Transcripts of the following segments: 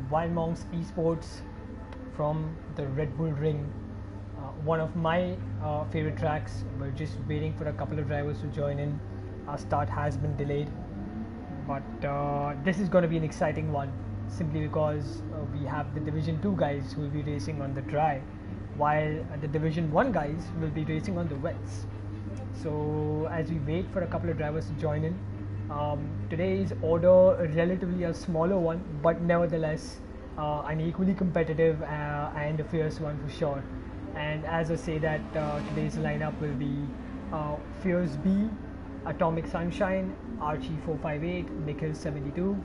Wild Monks Esports from the Red Bull Ring. One of my favorite tracks. We're just waiting for a couple of drivers to join in. Our start has been delayed, but this is going to be an exciting one simply because we have the Division 2 guys who will be racing on the dry, while the Division 1 guys will be racing on the wets. So as we wait for a couple of drivers to join in, today's order relatively a smaller one, but nevertheless an equally competitive and a fierce one for sure. And as I say that today's lineup will be Fierce B, Atomic Sunshine, Archie 458, Nikhil 72,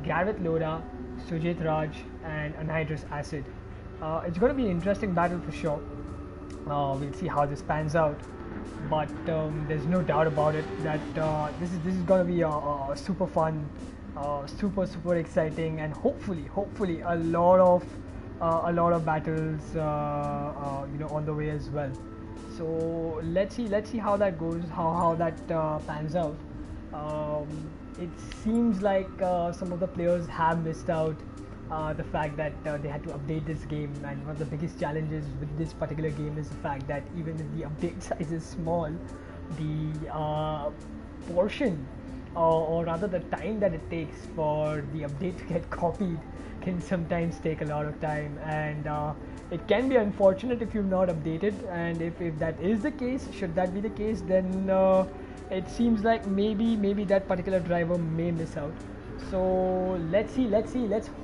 Gareth Loda, Sujit Raj, and Anhydrous Acid. It's going to be an interesting battle for sure. We'll see how this pans out, but there's no doubt about it that this is going to be a super fun, super exciting, and hopefully a lot of battles on the way as well. So let's see how that goes, how that pans out. It seems like some of the players have missed out the fact that they had to update this game, and one of the biggest challenges with this particular game is the fact that even if the update size is small, the portion or rather the time that it takes for the update to get copied can sometimes take a lot of time, and it can be unfortunate if you've not updated. And if that is the case, should that be the case, then it seems like maybe that particular driver may miss out. So let's see, let's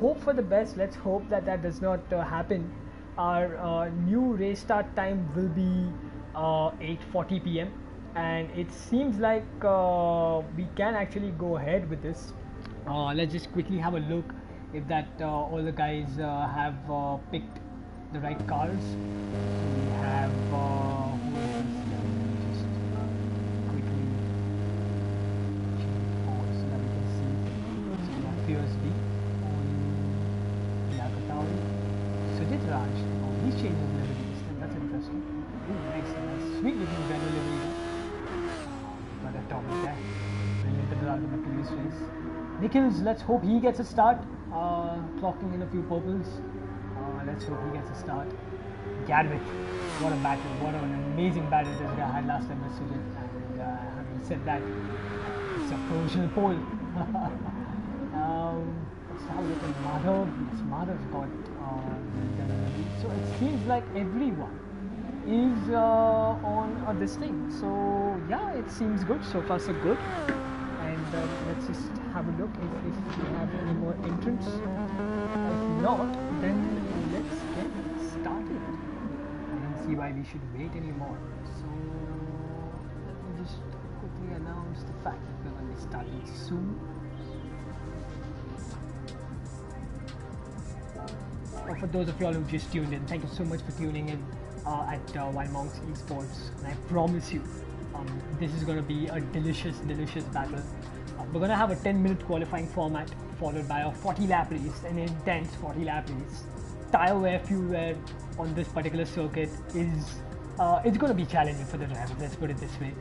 hope for the best. Let's hope that that does not happen. Our new race start time will be 8:40 p.m. and it seems like we can actually go ahead with this. Let's just quickly have a look if that all the guys have picked the right cars. So we have who is this? Let me just quickly change forward so that we can see. So we have Fierce B on Yakatauri. Sujit Raj, oh, he's changing liveries. That's interesting. Ooh, nice. Sweet looking Renault livery. Got a Atomic there. Brilliant result in the previous race. Nikhils, let's hope he gets a start. Clocking in a few purples. Let's hope he gets a start. Gareth, what a battle, what an amazing battle this guy had last time with Sujit. And having said that, it's a provisional poll. Let's have a look at Madhav. Yes, Madhav's got so it seems like everyone is on this thing. So yeah, it seems good. So far so good. And let's just have a look if we have any more entrants. If not, then let's get started. I don't see why we should wait anymore. So let me just quickly announce the fact that we're going to be starting soon. For those of y'all who just tuned in, thank you so much for tuning in at Wild Monks Esports. And I promise you, this is going to be a delicious battle. We're going to have a 10-minute qualifying format followed by a 40-lap race, an intense 40-lap race. Tire wear, fuel wear on this particular circuit is it's going to be challenging for the driver. Let's put it this way: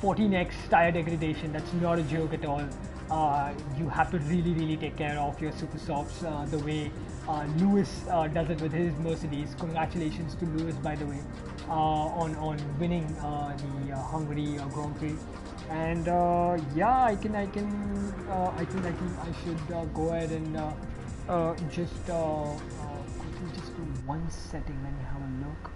14x tire degradation. That's not a joke at all. You have to really take care of your super softs the way Lewis does it with his Mercedes. Congratulations to Lewis, by the way, on winning the Hungary Grand Prix. And yeah, I think I should go ahead and just quickly just do one setting. Let me have a look.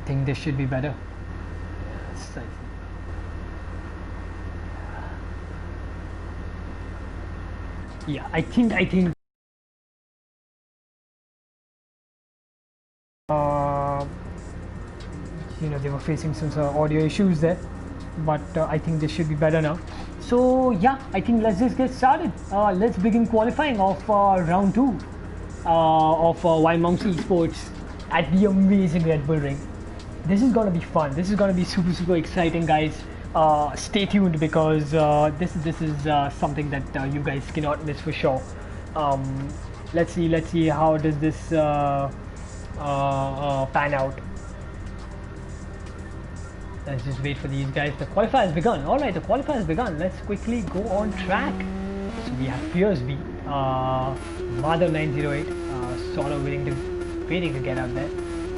think this should be better. Yeah, I think uh, they were facing some sort of audio issues there, but I think this should be better now. So yeah, I think let's just get started. Let's begin qualifying of round 2 of Wild Monks Esports at the amazing Red Bull Ring. This is gonna be fun. This is gonna be super exciting, guys. Stay tuned because this is something that you guys cannot miss for sure. Let's see how does this pan out. Let's just wait for these guys. The qualifier has begun. Alright, the qualifier has begun. Let's quickly go on track. So we have Fiersby, Madhav 908, sort of waiting to get out there.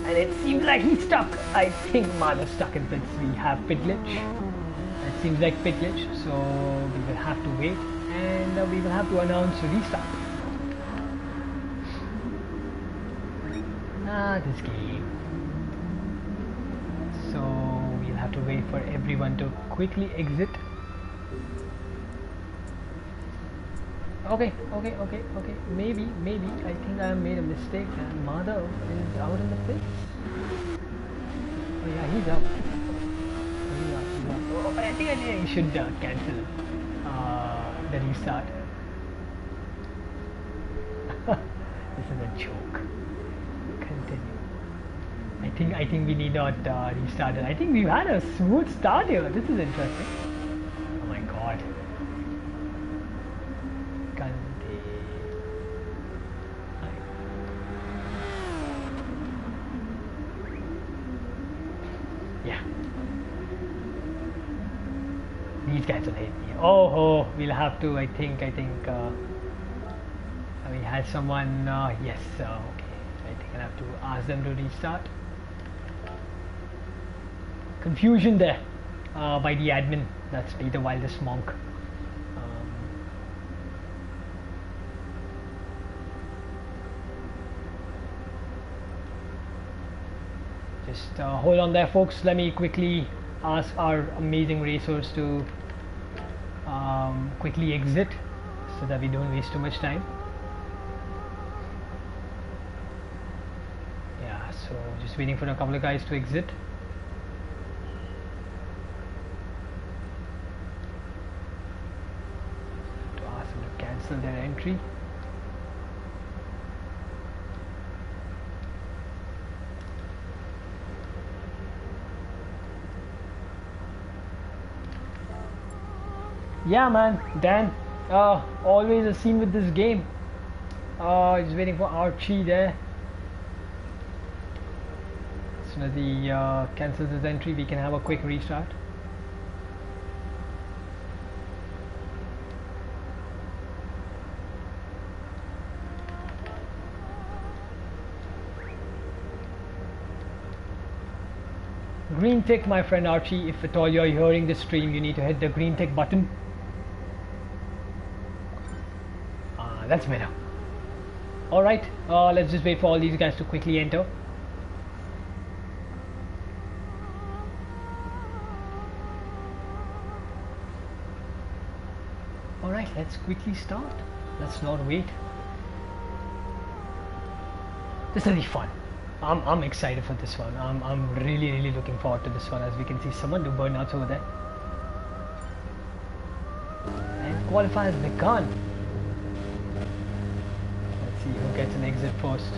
And it seems like he's stuck. I think Madhav's stuck in pits. We have pit glitch. It seems like pit glitch. So we will have to wait and we will have to announce a restart. This game. So we'll have to wait for everyone to quickly exit. Okay. Maybe I think I made a mistake and Madhav is out in the pits. Oh yeah, he's out. Oh, but I think he should cancel the restart. This is a joke. Continue. I think we need not restart it. I think we've had a smooth start here. This is interesting. Oh my god. Yeah. These guys will hate me. Oh, we'll have to. I think. We had someone. Yes. Okay. I think I'll have to ask them to restart. Confusion there by the admin. That's Be the Wildest Monk. Just hold on there, folks. Let me quickly ask our amazing racers to quickly exit so that we don't waste too much time. Yeah, so just waiting for a couple of guys to exit. To ask them to cancel their entry. Yeah, man, Dan. Always a scene with this game. Just waiting for Archie there. As soon as he cancels his entry, we can have a quick restart. Green tick, my friend Archie. If at all you're hearing this stream, you need to hit the green tick button. That's better. Alright, let's just wait for all these guys to quickly enter. Alright, let's quickly start. Let's not wait. This will be fun. I'm excited for this one. I'm really looking forward to this one. As we can see, someone do burnouts over there. And qualify has begun. Let's see who gets an exit first.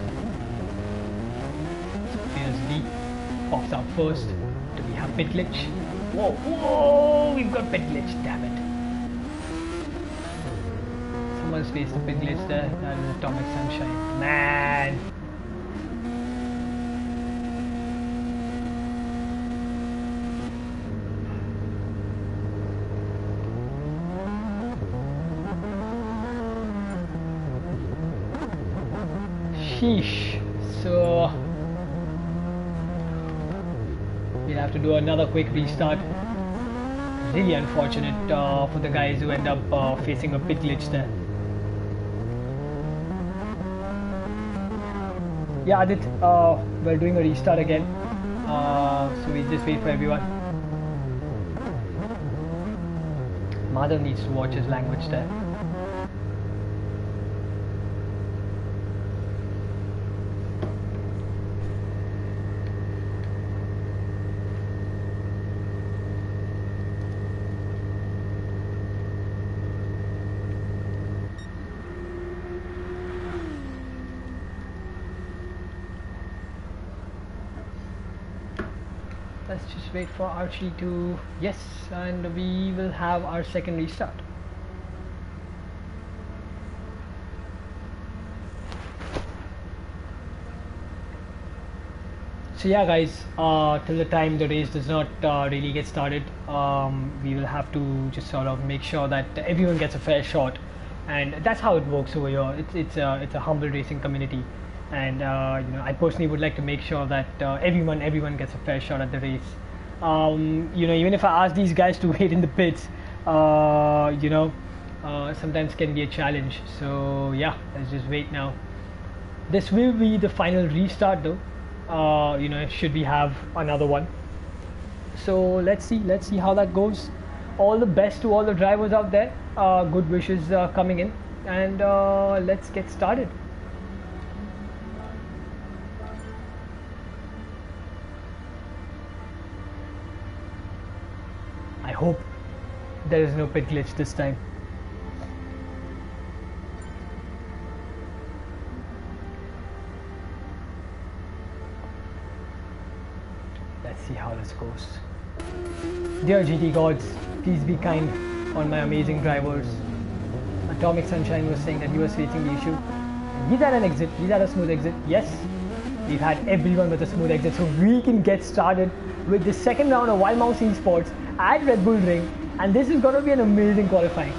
Fiersby pops out first. Do we have pit glitch? Whoa, we've got pit glitch, damn it. Someone's faced the pit glitch there. That is Atomic Sunshine. Man. Sheesh. So we'll have to do another quick restart. Really unfortunate for the guys who end up facing a pit glitch there. Yeah, Adit, we're doing a restart again. So we just wait for everyone. Madhav needs to watch his language there. Let's just wait for Archie to, yes, and we will have our second restart. So yeah guys, till the time the race does not really get started, we will have to just sort of make sure that everyone gets a fair shot, and that's how it works over here. It's a humble racing community, and I personally would like to make sure that everyone gets a fair shot at the race. Even if I ask these guys to wait in the pits, sometimes can be a challenge. So yeah, let's just wait now. This will be the final restart though. Should we have another one? So let's see how that goes. All the best to all the drivers out there. Good wishes coming in, and let's get started. I hope there is no pit glitch this time. Let's see how this goes. Dear GT gods, please be kind on my amazing drivers. Atomic Sunshine was saying that he was facing the issue. And he's had an exit, he's had a smooth exit. Yes, we've had everyone with a smooth exit, so we can get started with the second round of Wild Mouse Esports at Red Bull Ring, and this is going to be an amazing qualifying.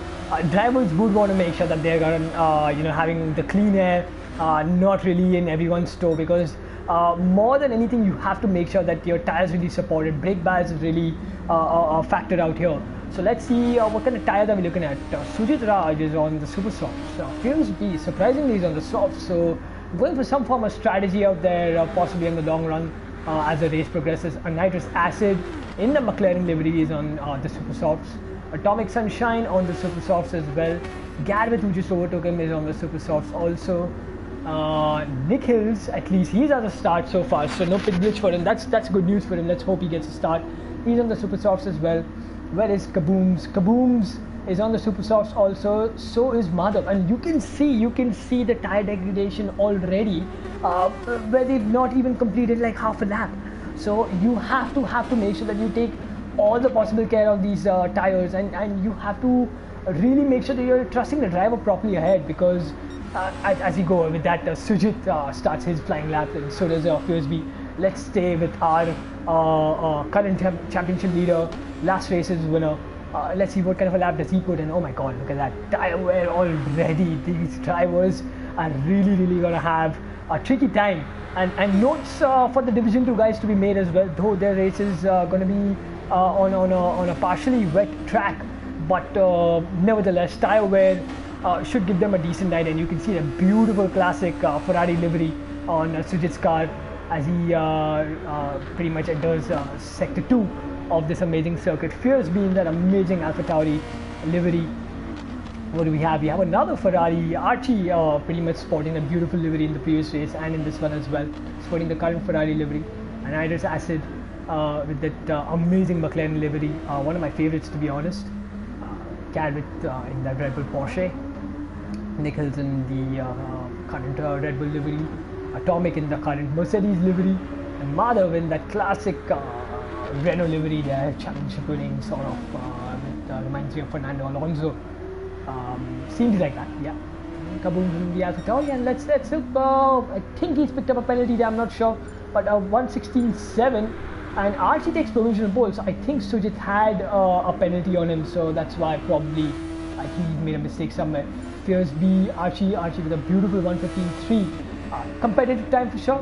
Drivers would want to make sure that they're going to, having the clean air, not really in everyone's toe, because more than anything, you have to make sure that your tires really supported. Brake bias is really factored out here. So let's see what kind of tires are we looking at. Sujit Raj is on the super softs. Fierce B surprisingly is on the softs. So going for some form of strategy out there, possibly in the long run as the race progresses. A Nitrous Acid in the McLaren livery is on the super softs. Atomic Sunshine on the super softs as well. Garvith, who just overtook him, is on the super softs also. Nick Hills, at least he's at the start so far, so no pit glitch for him. That's good news for him. Let's hope he gets a start. He's on the super softs as well. Where is Kabooms? Kabooms is on the super softs also. So is Madhav, and you can see the tire degradation already, where they've not even completed like half a lap. So you have to make sure that you take all the possible care of these tires, and you have to really make sure that you're trusting the driver properly ahead, because as you go with that, Sujit starts his flying lap, and so does Fierce B. Let's stay with our current championship leader, last race's winner. Let's see what kind of a lap does he put in. Oh my god, look at that tire wear already. These drivers are really gonna have a tricky time, and notes for the Division 2 guys to be made as well, though their race is gonna be on a partially wet track, but nevertheless tire wear should give them a decent night. And you can see the beautiful classic Ferrari livery on Sujit's car as he pretty much enters sector 2 of this amazing circuit. Fierce being that amazing AlphaTauri livery. What do we have? We have another Ferrari, Archie, pretty much sporting a beautiful livery in the previous race and in this one as well, sporting the current Ferrari livery. And Nitrous Acid with that amazing McLaren livery, one of my favorites to be honest. Garrett in that Red Bull Porsche, Nichols in the current Red Bull livery, Atomic in the current Mercedes livery, and Madhav in that classic Renault livery there, championship winning sort of, reminds me of Fernando Alonso. Seems like that, yeah. Kaboom from the AlphaTauri, and let's look. I think he's picked up a penalty there, I'm not sure, but 1:16.7, and Archie takes provisional pole. So I think Sujit had a penalty on him, so that's why probably I think he made a mistake somewhere. Fierce B, Archie with a beautiful 1:15.3. Competitive time for sure.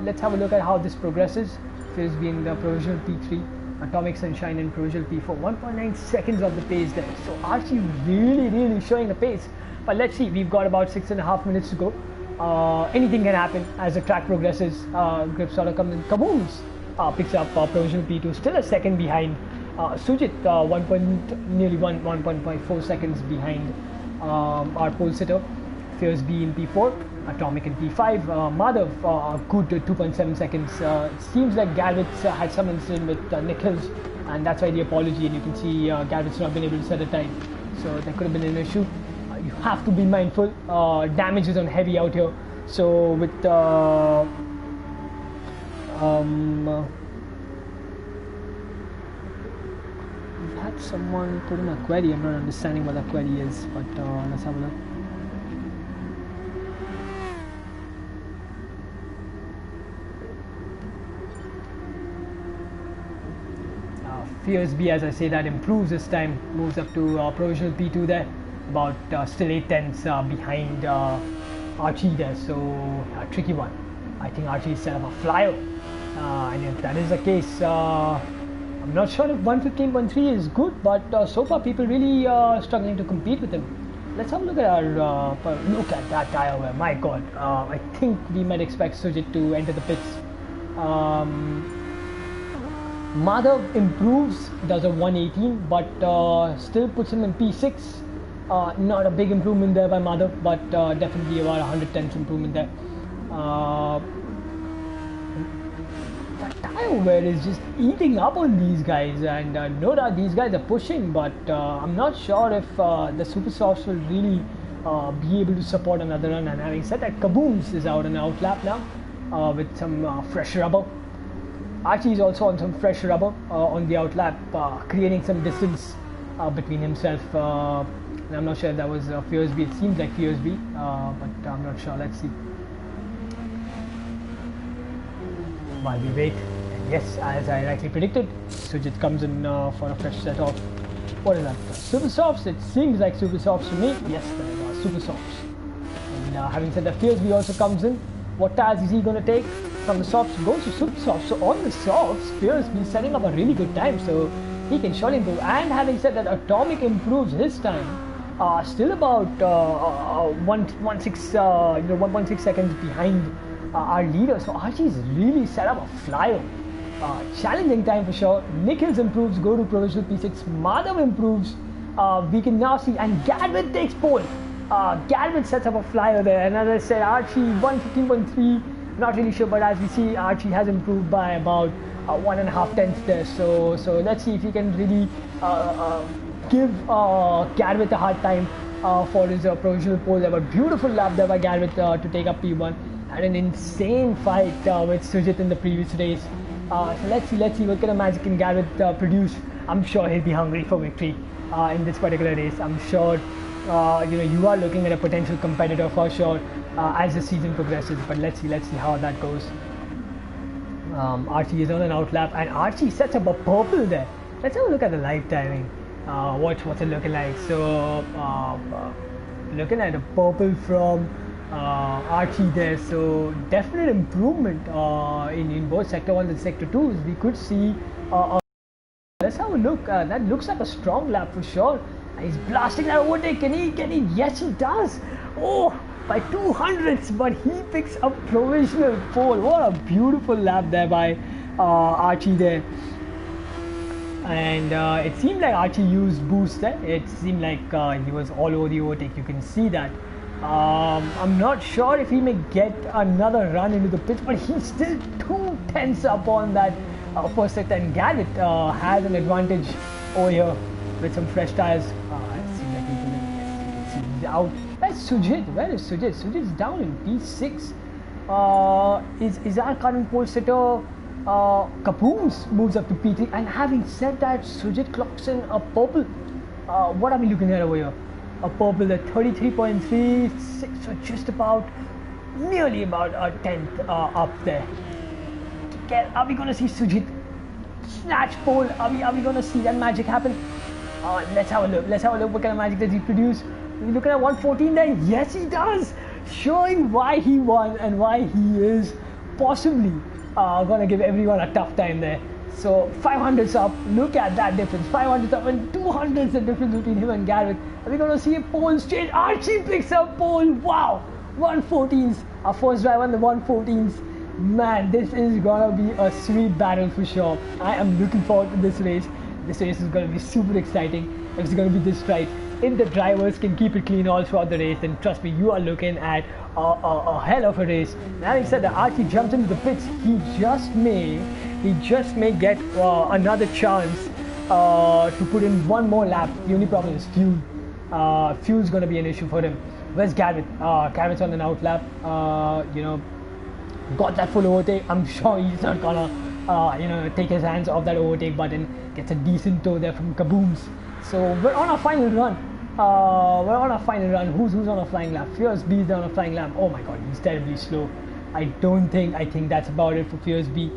Let's have a look at how this progresses. Fierce B in the provisional P3. Atomic Sunshine in provisional P4, 1.9 seconds of the pace there. So Archie really showing the pace. But let's see, we've got about 6.5 minutes to go. Anything can happen as the track progresses. Grip sort of comes in. Kabooms picks up provisional P2, still a second behind. Sujit, nearly 1.4 seconds behind our pole sitter. Fierce B in P4, Atomic in P5. Madhav, good 2.7 seconds. It seems like Galvitz had some incident with Nick Hills, and that's why the apology. And you can see Galvitz not been able to set a time, so there could have been an issue. You have to be mindful. Damage is on heavy out here, so with we've had someone put in a query. I'm not understanding what that query is, but let's have a look. Fierce B, as I say, that improves this time, moves up to provisional P2 there, about still 8 tenths behind Archie there, so a tricky one. I think Archie set up a flyer, and if that is the case, I'm not sure if 115.3 is good, but so far people really struggling to compete with him. Let's have a look at our look at that tire wear. My God, I think we might expect Sujit to enter the pits. Madhav improves, does a 118, but still puts him in P6. Not a big improvement there by Madhav, but definitely about 110th improvement there. The tire wear is just eating up on these guys, and no doubt these guys are pushing, but I'm not sure if the Super Softs will really be able to support another run. And having said that, Kabooms is out on outlap now with some fresh rubber. Archie is also on some fresh rubber on the outlap, creating some distance between himself. And I'm not sure if that was Fierce B. It seems like Fierce B, but I'm not sure. Let's see. While we wait, and yes, as I rightly predicted, Sujit comes in for a fresh set of, what is that? Super Softs. It seems like Super Softs to me. Yes, there are Super Softs. And having said that, Fierce B also comes in. What tires is he going to take? From the softs goes to super softs. So on the softs, Fierce B setting up a really good time, so he can surely improve. And having said that, Atomic improves his time, still about 1.6 seconds behind our leader. So Archie's really set up a flyer. Challenging time for sure. Nikhils improves, go to provisional P6. Madhav improves. We can now see, and Galvin takes pole. Galvin sets up a flyer there, and as I said, Archie 115.3. Not really sure, but as we see, Archie has improved by about 1.5 tenths there. So let's see if he can really give Garvit a hard time for his provisional pole. There was a beautiful lap there by Garvit to take up P1, and an insane fight with Sujit in the previous race. So let's see what kind of magic can Garvit produce. I'm sure he'll be hungry for victory in this particular race. I'm sure you are looking at a potential competitor for sure as the season progresses, but let's see how that goes. Archie is on an outlap, and Archie sets up a purple there. Let's have a look at the live timing. What's it looking like? So looking at a purple from Archie there, so definite improvement in both sector 1 and sector 2s. We could see let's have a look. That looks like a strong lap for sure. He's blasting that overtake. Can he? Yes, he does. Oh, by 200ths, but he picks a provisional pole. What a beautiful lap there by Archie there. And it seemed like Archie used boost there. It seemed like he was all over the overtake. You can see that. I'm not sure if he may get another run into the pits, but he's still 2 tenths up on that first sector. And Galvit has an advantage over here with some fresh tires. It seems like he can see out. Where's Sujit? Where is Sujit? Sujit's down in P6. Is our current pole sitter Kabooms moves up to P3. And having said that, Sujit clocks in a purple. What are we looking at over here? A purple at 33.36, so just about, nearly about a tenth up there. Are we going to see Sujit snatch pole? Are we going to see that magic happen? Let's have a look. What kind of magic does he produce? We're looking at 114 there. Yes, he does. Showing why he won and why he is possibly going to give everyone a tough time there. So 500s up. Look at that difference. 500s up and 200s the difference between him and Garvit. Are we going to see a pole change? Archie picks up pole. Wow. 114s. Our first drive on the 114s. Man, this is gonna be a sweet battle for sure. I am looking forward to this race. This race is gonna be super exciting. If it's gonna be this tight, if the drivers can keep it clean all throughout the race, then trust me, you are looking at a hell of a race. And having said that, Archie jumps into the pits. He just may get another chance to put in one more lap. The only problem is fuel. Fuel's gonna be an issue for him. Where's Garrett? Garrett's on an out lap. Got that full overtake. I'm sure he's not gonna take his hands off that overtake button. Gets a decent tow there from Kabooms. So we're on our final run. Who's on a flying lap? Fierce B is on a flying lap. Oh my god, he's terribly slow. I think that's about it for Fierce B.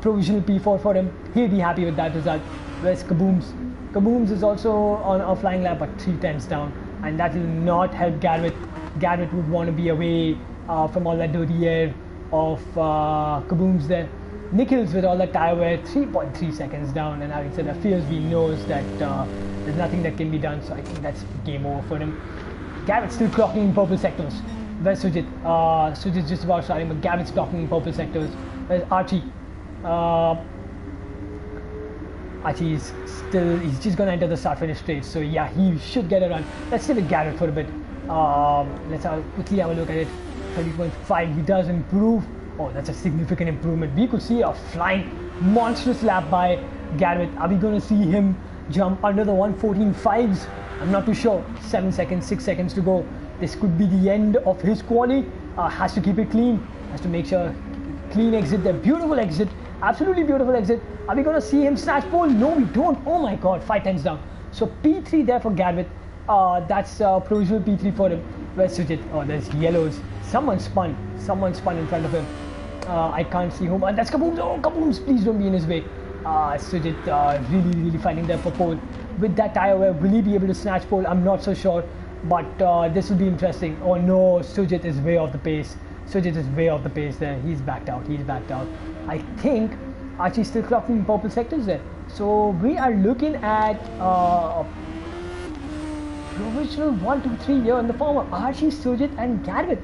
Provisional P4 for him. He'll be happy with that result. Whereas Kabooms? Kabooms is also on a flying lap, but 3 tenths down, and that will not help Garrett. Garrett would want to be away from all that dirty air of Kabooms there. Nikhils with all that tire wear, 3.3 seconds down, and having said that, Fierce B knows that there's nothing that can be done, so I think that's game over for him. Garrett's still clocking in purple sectors. Where's Sujit? Sujit's just about starting, but Garrett's clocking in purple sectors. Where's Archie? Archie's just gonna enter the start-finish straight, so yeah, he should get a run. Let's stay with Garrett for a bit. Let's quickly have a look at it. 30.5, he does improve. Oh, that's a significant improvement. We could see a flying monstrous lap by Garrett. Are we going to see him jump under the 1:14.5s? I'm not too sure. 7 seconds, 6 seconds to go. This could be the end of his quali. Has to keep it clean. Has to make sure clean exit there. Beautiful exit. Absolutely beautiful exit. Are we going to see him snatch pole? No, we don't. Oh my god, 5 tenths down. So P3 there for Garrett. That's provisional P3 for him. Where's Sujit? Oh, there's yellows. Someone spun in front of him. I can't see whom. And that's Kabooms. Oh, Kabooms, please don't be in his way. Sujit really fighting there for pole. With that tire wear, will he be able to snatch pole? I'm not so sure. But this will be interesting. Oh no, Sujit is way off the pace. There. He's backed out. I think Archie's still clocking in purple sectors there. So we are looking at provisional 1, 2, 3 here in the form of Archie, Sujit and Garrett.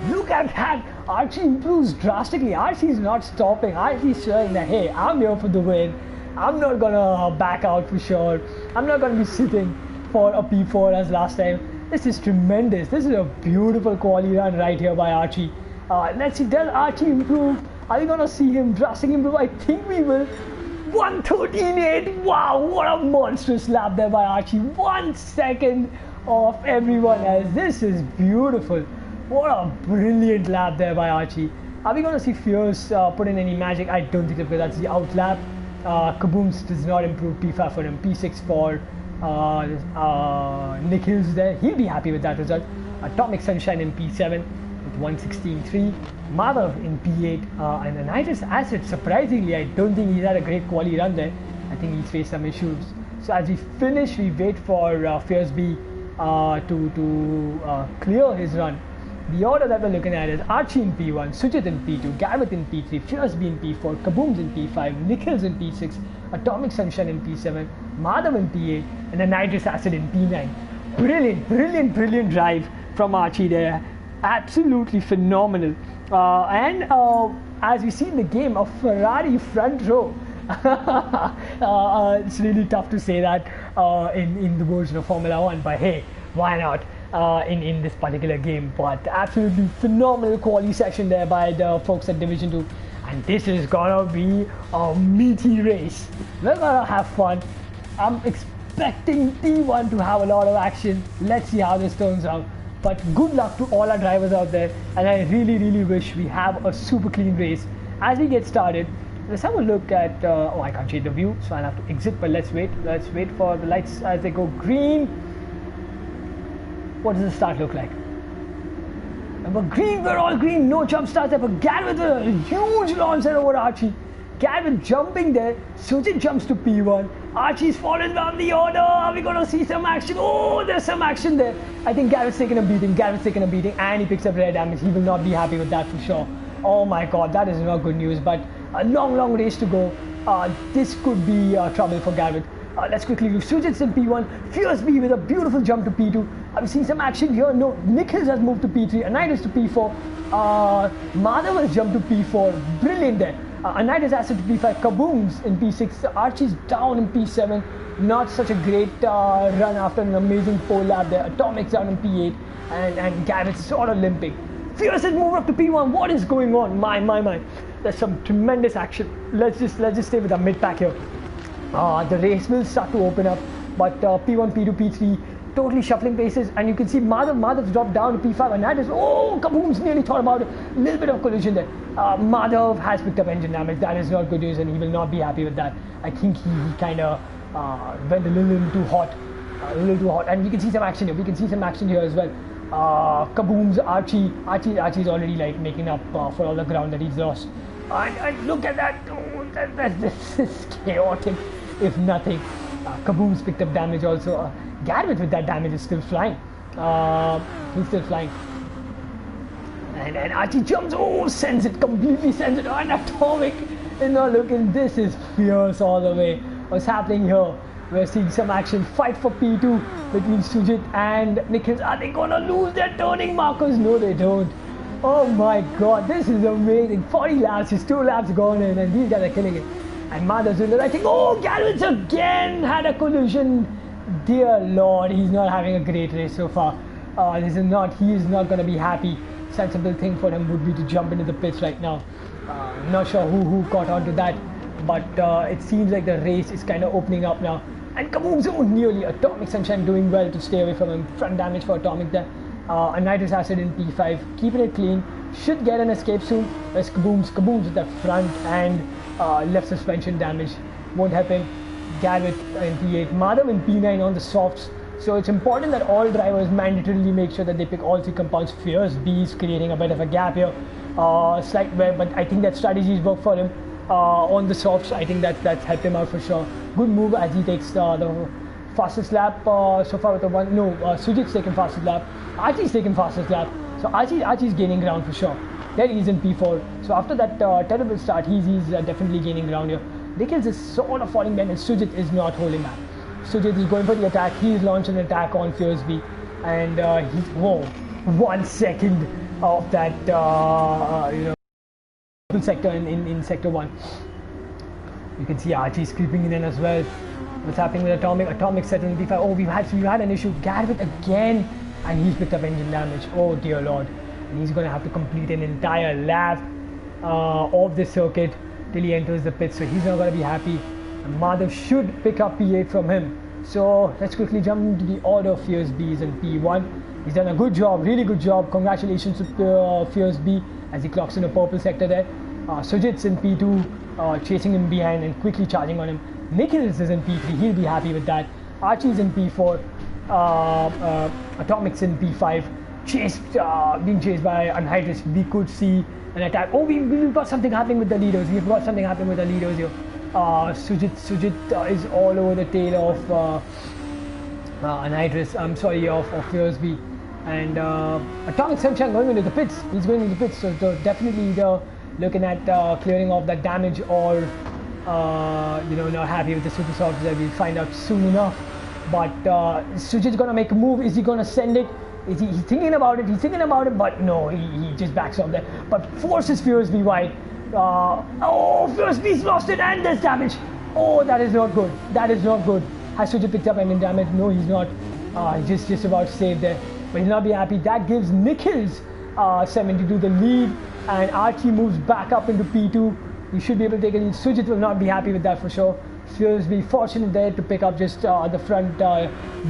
Look at that! Archie improves drastically. Archie's not stopping. Archie's showing that, hey, I'm here for the win. I'm not gonna back out for sure. I'm not gonna be sitting for a P4 as last time. This is tremendous. This is a beautiful quali run right here by Archie. Let's see, does Archie improve? Are we gonna see him drastically improve? I think we will. 1:13.8. Wow, what a monstrous lap there by Archie. 1 second off everyone else. This is beautiful. What a brilliant lap there by Archie. Are we going to see Fierce put in any magic? I don't think so, because that's the out lap. Kabooms does not improve P5 for him. P6 for Nikhils there. He'll be happy with that result. Atomic Sunshine in P7 with 1:16.3. Madhav in P8. And the Nitrous Acid, surprisingly, I don't think he's had a great quality run there. I think he's faced some issues. So as we finish, we wait for Fierce B to clear his run. The order that we're looking at is Archie in P1, Sujit in P2, Garrett in P3, Fierce B in P4, Kabooms in P5, Nikhils in P6, Atomic Sunshine in P7, Madhav in P8, and the Nitrous Acid in P9. Brilliant drive from Archie there. Absolutely phenomenal. As we see in the game, a Ferrari front row. It's really tough to say that in the version of Formula 1, but hey, why not? In this particular game, but absolutely phenomenal quali section there by the folks at Division 2, and this is gonna be a meaty race. We're gonna have fun. I'm expecting T1 to have a lot of action. Let's see how this turns out, but good luck to all our drivers out there, and I really wish we have a super clean race. As we get started, let's have a look at oh, I can't change the view, so I'll have to exit, but let's wait for the lights as they go green. What does the start look like? But green, we're all green, no jump starts there, but Garrett with a huge launch there over Archie. Garrett jumping there, Sujit jumps to P1, Archie's fallen down the order. Are we gonna see some action? Oh, there's some action there. I think Garrett's taking a beating, and he picks up rare damage. He will not be happy with that for sure. Oh my god, that is not good news, but a long race to go. This could be trouble for Garrett. Let's quickly look. Sujit's in P1, Fierce B with a beautiful jump to P2. Are we seeing some action here? No. Nikhils has moved to P3. Anitis to P4. Madhav has jumped to P4. Brilliant there. Anitis has to P5. Kaboom's in P6. Archie's down in P7. Not such a great run after an amazing pole lap there. Atomic's down in P8. And Garrett's sort of limping. Fierce has moved up to P1. What is going on? My. There's some tremendous action. Let's just stay with our mid pack here. The race will start to open up, but P1, P2, P3 totally shuffling paces, and you can see Madhav's dropped down to P5, and that is Kaboom's nearly thought about it. A little bit of collision there. Madhav has picked up engine damage. That is not good news, and he will not be happy with that. I think he kind of went a little too hot, and we can see some action here. We as well. Kaboom's Archie's already like making up for all the ground that he's lost. And look at that! This is chaotic, if nothing. Kaboom's picked up damage also. Garrett with that damage is still flying. He's still flying. And Archie jumps. Completely sends it. And Atomic is not looking. This is fierce all the way. What's happening here? We're seeing some action. Fight for P2 between Sujit and Nikhils. Are they gonna lose their turning markers? No, they don't. Oh my god, this is amazing. 40 laps, just 2 laps gone in, and these guys are killing it. And Madhav's doing the right thing. Garrett's again had a collision. Dear Lord, he's not having a great race so far. He is not going to be happy. Sensible thing for him would be to jump into the pits right now. Not sure who caught on to that, but it seems like the race is kind of opening up now. And Kaboom's nearly. Atomic Sunshine doing well to stay away from him. Front damage for Atomic there. A Nitrous Acid in P5, keeping it clean. Should get an escape soon. There's Kaboom's at the front and left suspension damage. Won't help him. Garrett in P8, Madhav in P9 on the softs. So it's important that all drivers mandatorily make sure that they pick all 3 compounds. Fierce B's creating a bit of a gap here. Slight wear, but I think that strategies work for him on the softs. I think that's helped him out for sure. Good move as he takes the fastest lap so far with the one. No, Sujit's taken fastest lap. Archie's taken fastest lap. So Archie's gaining ground for sure. There he's in P4. So after that terrible start, he's definitely gaining ground here. Nikhils is sort of falling back, and Sujit is not holding back. Sujit is going for the attack. He's launched an attack on Fierce B, and he's 1 second of that sector in sector 1. You can see Archie's creeping in as well. What's happening with Atomic? Atomic settled in P5. We've had an issue. Garrett again, and he's picked up engine damage. Oh dear Lord! And he's going to have to complete an entire lap of this circuit till he enters the pit, so he's not going to be happy. And Madhav should pick up P8 from him. So let's quickly jump into the order. Fierce B is in P1. He's done a good job, really good job. Congratulations to Fierce B as he clocks in a purple sector there. Sujit's in P2, chasing him behind and quickly charging on him. Nikhils is in P3, he'll be happy with that. Archie's in P4, Atomic's in P5. Being chased by Anhydrous. We could see an attack. We've got something happening with the leaders. Here. Sujit is all over the tail of Anhydrous. I'm sorry, of Fierce B. And Atomic Sunshine going into the pits. He's going into the pits. So definitely either looking at clearing off that damage or not happy with the super softs that we'll find out soon enough. But Sujit's gonna make a move. Is he gonna send it? He's thinking about it, but no, he just backs off there. But forces Fierce B wide. Fierce B's lost it, and there's damage. That is not good. Has Sujit picked up engine damage? No, he's not. He's just about saved there. But he'll not be happy. That gives Nikhils 72 the lead, and Archie moves back up into P2. He should be able to take a lead. Sujit will not be happy with that for sure. Fierce B fortunate there to pick up just the front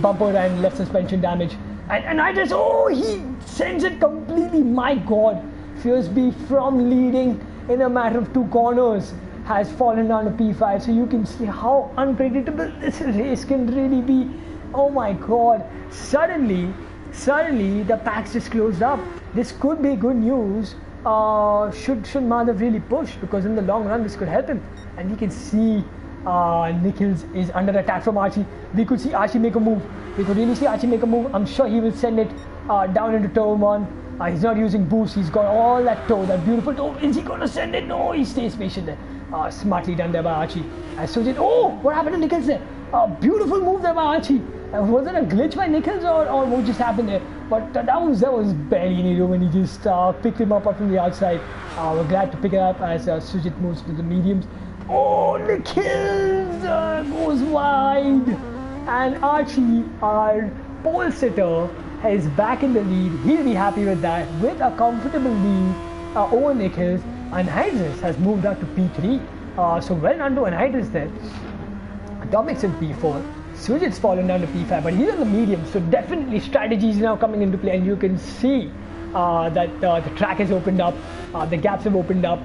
bumper and left suspension damage. And I just, he sends it completely. My God, Fierce B from leading in a matter of 2 corners has fallen down to P5. So you can see how unpredictable this race can really be. Oh my God! Suddenly the packs just closed up. This could be good news. Should Madhav really push, because in the long run this could help him. And you can see Nikhils is under attack from Archie. We could see Archie make a move. I'm sure he will send it down into turn 1. He's not using boost. He's got all that toe, that beautiful toe. Is he going to send it? No, he stays patient there. Smartly done there by Archie. As Sujit, what happened to Nikhils there? Beautiful move there by Archie. Was it a glitch by Nichols or what just happened there? But that was barely any room, and he just picked him up from the outside. We're glad to pick it up as Sujit moves to the mediums. Oh, Nichols goes wide, and Archie, our pole sitter, is back in the lead. He'll be happy with that, with a comfortable lead over Nichols. Anhydrous has moved up to P3, so well done to Anhydrous there. Atomic's in P4. Sujit's fallen down to P5, but he's on the medium, so definitely strategy is now coming into play, and you can see that the track has opened up, the gaps have opened up.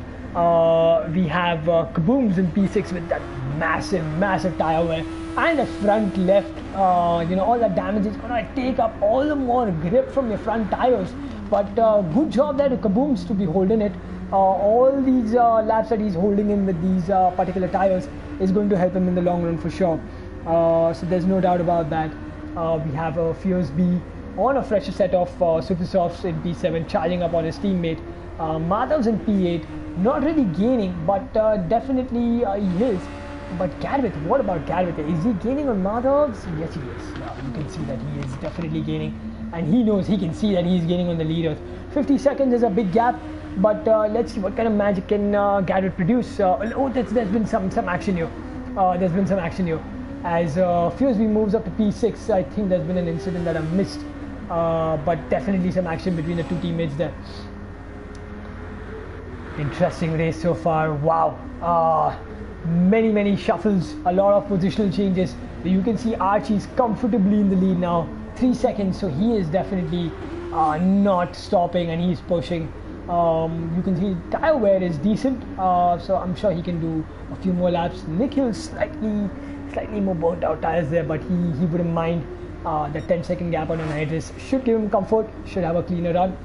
We have Kabooms in P6 with that massive tire wear, and the front left, all that damage is going to take up all the more grip from your front tires. But good job there to Kabooms to be holding it. All these laps that he's holding in with these particular tires is going to help him in the long run for sure. So there's no doubt about that. We have Fierce B on a fresher set of Supersofts in P7, charging up on his teammate. Madhav's in P8, not really gaining, but definitely he is. But Garvit, what about Garvit? Is he gaining on Madhav's? Yes, he is. You can see that he is definitely gaining, and he can see that he's gaining on the leaders. 50 seconds is a big gap, but let's see what kind of magic can Garvit produce. There's been some action here. As Fuseby moves up to P6, I think there's been an incident that I missed, but definitely some action between the two teammates there. Interesting race so far. Wow. Many shuffles, a lot of positional changes. You can see Archie's comfortably in the lead now, 3 seconds, so he is definitely not stopping, and he's pushing. You can see tire wear is decent, so I'm sure he can do a few more laps. Nikhil slightly more burnt out tires there, but he wouldn't mind. The 10-second gap on Anhydrous should give him comfort, should have a cleaner run.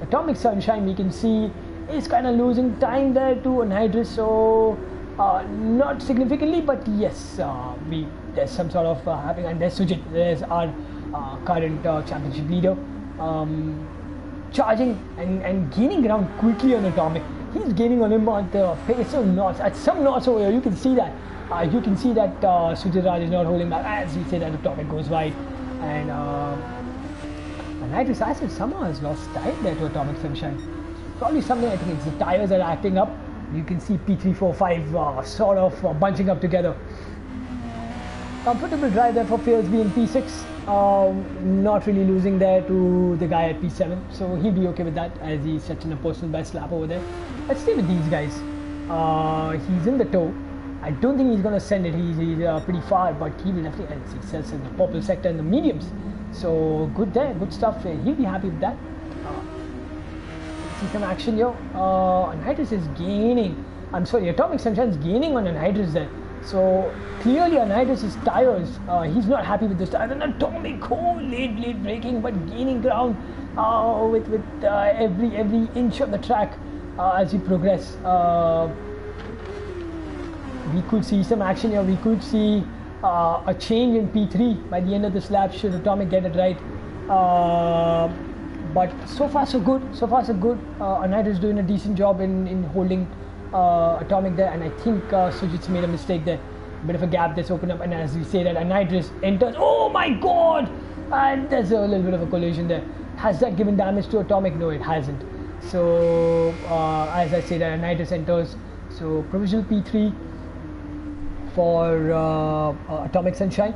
Atomic Sunshine, we can see, is kind of losing time there to Anhydrous, so not significantly, but yes, there's some sort of happening. And there's Sujit, there's our current championship leader, charging and gaining ground quickly on Atomic. He's gaining on him at the pace of knots. At some knots over here, you can see that. Sujit Raj is not holding back as we say that Atomic goes wide. And Nitrous Acid somehow has lost time there to Atomic Sunshine. Probably something, I think it's the tires that are acting up. You can see P3, 4, 5 sort of bunching up together. Comfortable drive there for Fierce B in P6. Not really losing there to the guy at P7. So he'll be okay with that as he sets in a personal best lap over there. Let's stay with these guys. He's in the tow. I don't think he's going to send it. He's pretty far, but he will definitely, as he says, in the purple sector in the mediums. So good there, good stuff. He'll be happy with that. See some action here. Anhydrous is gaining. Atomic Sunshine's gaining on Anhydrous there. So clearly Anhydrous' tires, he's not happy with this tire. And Atomic, late braking, but gaining ground with every inch of the track as we progress. We could see some action here. We could see a change in P3 by the end of this lap should Atomic get it right. But so far so good. Anhydrous is doing a decent job in holding Atomic there, and I think Sujit's made a mistake there. A bit of a gap that's opened up, and as we say that, Anhydrous enters. Oh my god! And there's a little bit of a collision there. Has that given damage to Atomic? No, it hasn't. So as I say that, Anhydrous enters. So provisional P3 for Atomic Sunshine.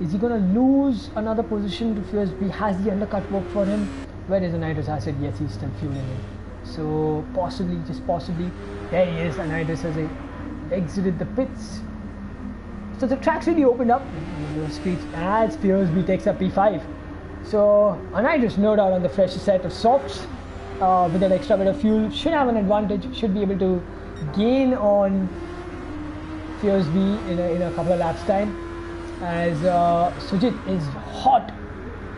Is he going to lose another position to Fierce B? Has the undercut worked for him? Where is Anhydrous Acid? Yes, he's still fueling it. So possibly, just possibly, there he is. Anhydrous has exited the pits. So the track's really opened up. The streets as Fierce B takes up P5. So Anhydrous, no doubt, on the fresh set of softs with that extra bit of fuel, should have an advantage. Should be able to gain on Fierce B in a couple of laps time, as Sujit is hot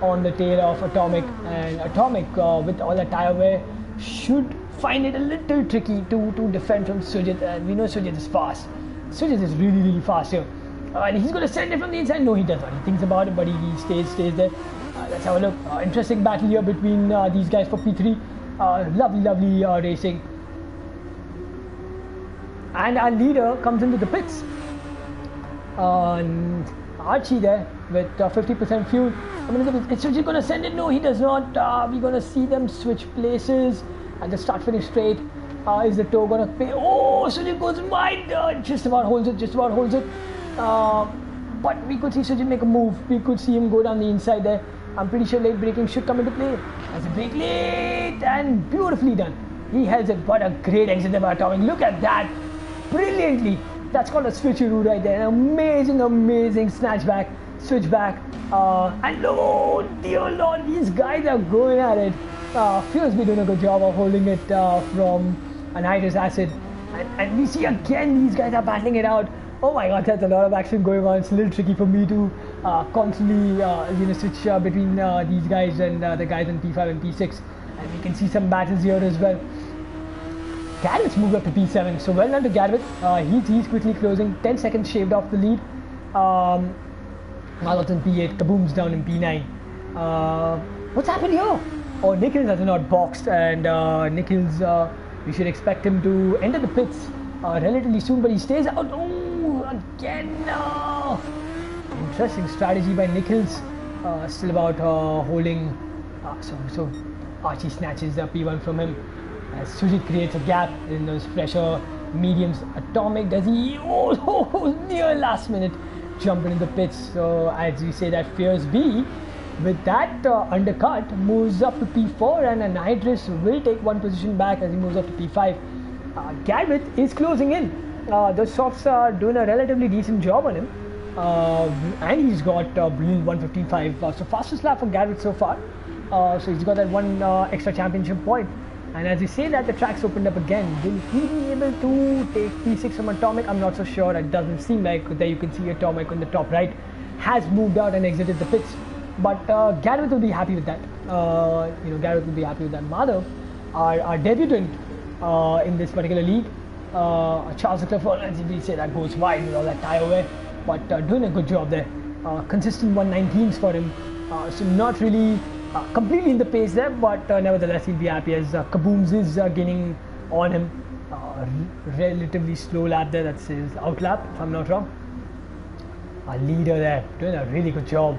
on the tail of Atomic, and Atomic with all the tire wear should find it a little tricky to defend from Sujit, and we know Sujit is fast. Sujit is really fast here, and he's going to send it from the inside. No, he doesn't. He thinks about it, but he stays there. Let's have a look. Interesting battle here between these guys for P3. Lovely racing. And our leader comes into the pits. Archie there with 50% fuel. I mean, is Sujit going to send it? No, he does not. We're going to see them switch places and the start finish straight. Is the toe going to pay? Oh, Sujit goes wide. Just about holds it. Just about holds it. But we could see Sujit make a move. We could see him go down the inside there. I'm pretty sure late braking should come into play. As a brake late and beautifully done. He has it. What a great exit there by Atomic. Look at that. Brilliantly. That's called a switcheroo right there. An amazing, amazing snatchback, switchback. And oh dear Lord, these guys are going at it. Fiersby doing a good job of holding it from Anhydrous Acid. And we see again these guys are battling it out. Oh my god, that's a lot of action going on. It's a little tricky for me to constantly switch between these guys and the guys in P5 and P6. And we can see some battles here as well. Garrett's moved up to P7, so well done to Garrett. He's quickly closing, 10 seconds shaved off the lead. Malot's in P8, Kaboom's down in P9. What's happened here? Oh, Nikhils has not boxed, and Nikhils, we should expect him to enter the pits relatively soon, but he stays out. Oh, again. Interesting strategy by Nikhils. Still about holding. So Archie snatches the P1 from him. As Sujit creates a gap in those fresher mediums. Atomic, does he? Oh, near last minute jumping in the pits. So as we say that Fiersby with that undercut moves up to P4, and Anhydrous will take one position back as he moves up to P5. Garrett is closing in. The softs are doing a relatively decent job on him. And he's got brilliant 115.5. So fastest lap for Garrett so far. So he's got that one extra championship point. And as you say that, the track's opened up again. Will he be able to take P6 from Atomic? I'm not so sure. It doesn't seem like. There you can see Atomic on the top right has moved out and exited the pits. But Garrett will be happy with that. Garrett will be happy with that. Madhav, our debutant in this particular league, Charles Clifford, as we say, that goes wide with all that tire wear. But doing a good job there. Consistent 119s for him. So not really completely in the pace there, but nevertheless he'll be happy as Kabooms is gaining on him. Relatively slow lap there, that's his out lap if I'm not wrong. Our leader there doing a really good job,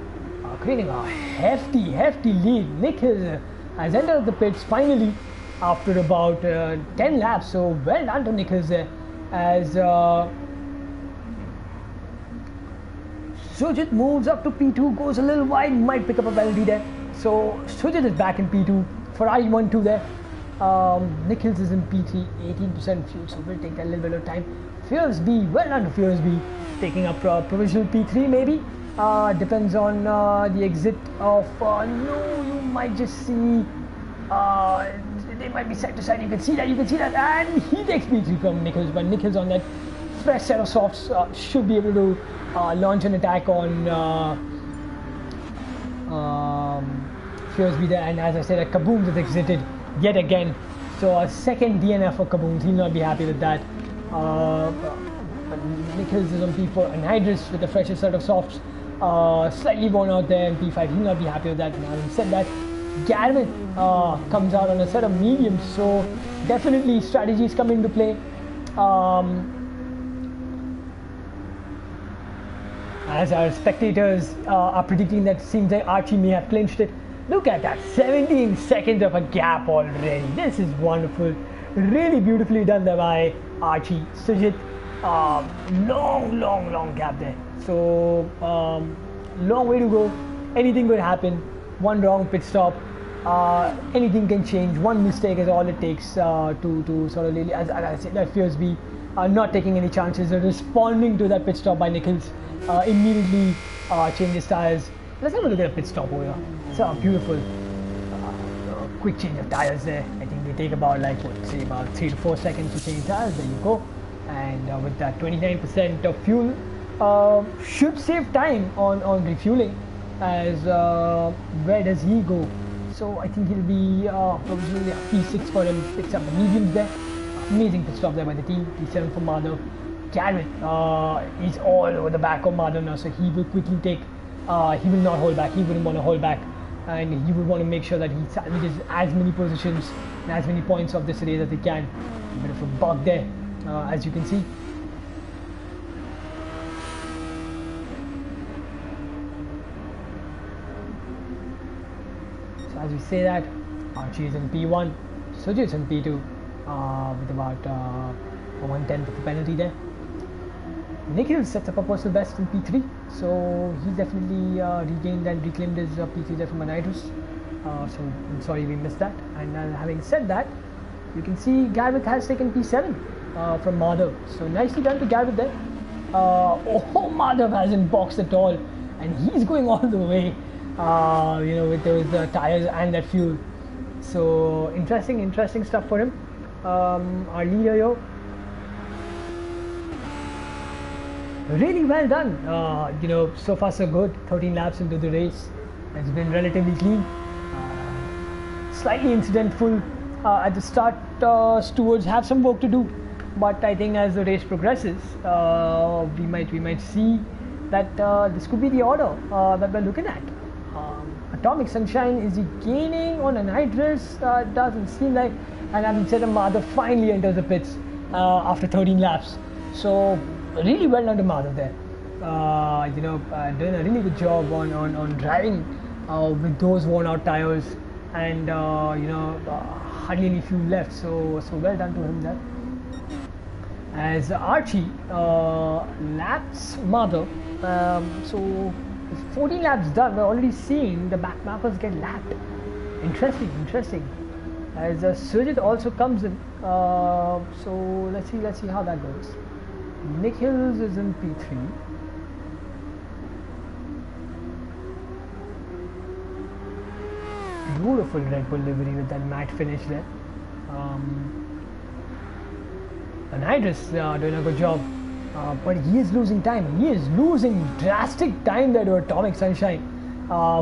creating a hefty lead. Nick has entered the pits finally after about 10 laps, so well done to Nick there as Sujit moves up to P2, goes a little wide, might pick up a penalty there. So Sujit is back in P2 for I12 there. Nikhils is in P3, 18% fuel, so we'll take that little bit of time. Fiersby, well done to Fiersby, taking up provisional P3 maybe. Depends on the exit of, no, you might just see, they might be side to side, you can see that, and he takes P3 from Nikhils, but Nikhils on that fresh set of softs should be able to launch an attack on Fiersby there, and as I said, Kabooms has exited yet again. So a second DNF for Kabooms, he'll not be happy with that. But Nikhils is on P4, and Anhydrous with the freshest set of softs, slightly worn out there in P5, he'll not be happy with that. And having said that, Garrett comes out on a set of mediums, so definitely strategies come into play. As our spectators are predicting that seems like Archie may have clinched it. Look at that, 17 seconds of a gap already. This is wonderful. Really beautifully done there by Archie. Sujit, long gap there. So, long way to go. Anything could happen. One wrong pit stop. Anything can change. One mistake is all it takes to sort of really, as I said, that Fiersby not taking any chances, responding to that pit stop by Nikhils. Immediately changes tires. Let's have a look at a pit stop over here. So beautiful. Quick change of tires there. I think they take about about 3 to 4 seconds to change tires. There you go. And with that 29% of fuel, should save time on refueling. As where does he go? So I think he'll be provisionally P6 for him. Picks up the mediums there. Amazing pit stop there by the team. P7 for Madhav. Garrett is all over the back of Madhav now, so he will quickly take. He will not hold back. He wouldn't want to hold back, and he would want to make sure that he salvages as many positions and as many points of this race as he can. A bit of a bug there, as you can see. So as we say that, Archie is in P1, Sujit's in P2 with about 1/10 of the penalty there. Nikhil sets up a personal best in P3, so he's definitely regained and reclaimed his P3 there from Anidris. So I'm sorry we missed that. And having said that, you can see Garvit has taken P7 from Madhav. So nicely done to Garvit there. Madhav hasn't boxed at all, and he's going all the way. With those tires and that fuel. So interesting stuff for him. Our leader here, really well done. So far so good. 13 laps into the race, it's been relatively clean. Slightly incidentful at the start. Stewards have some work to do, but I think as the race progresses, we might see that this could be the order that we're looking at. Atomic Sunshine, is he gaining on Anidris? It doesn't seem like. And having said, Madhav finally enters the pits after 13 laps. So really well done to Madhav there. Doing a really good job on driving with those worn out tires, and hardly any fuel left. So well done to him there. As Archie laps Madhav, so 14 laps done, we're already seeing the back mappers get lapped. Interesting. As Sujit also comes in, so let's see how that goes. Nikhil is in P3. Beautiful Red Bull livery with that matte finish there. Anidris doing a good job. But he is losing time. He is losing drastic time there to Atomic Sunshine,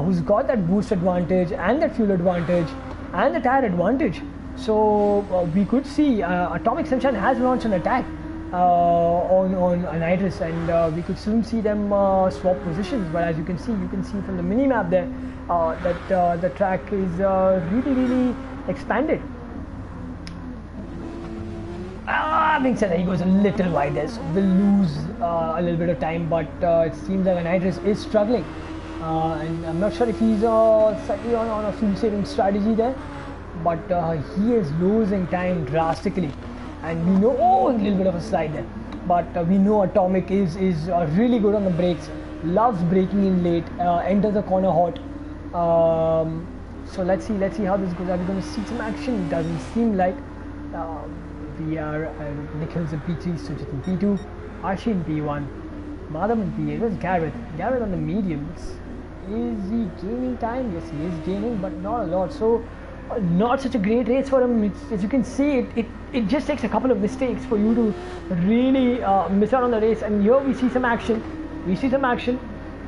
who's got that boost advantage and that fuel advantage and the tire advantage. So we could see Atomic Sunshine has launched an attack on Anidris, and we could soon see them swap positions. But as you can see from the mini map there that the track is really expanded. Having said that, he goes a little wide there, so we'll lose a little bit of time, but it seems like Anidris is struggling, and I'm not sure if he's slightly on a fuel saving strategy there, but he is losing time drastically, and we know, a little bit of a slide there, but we know Atomic is really good on the brakes, loves braking in late, enters the corner hot. So let's see how this goes. Are we going to see some action? It doesn't seem like. We are Nikhil's in P3, Sujit in P2, Archie in P1, Madhav in P8. Where's Garvit? Garvit on the mediums. Is he gaining time? Yes, he is gaining, but not a lot. So not such a great race for him. As you can see, it just takes a couple of mistakes for you to really miss out on the race. And here we see some action.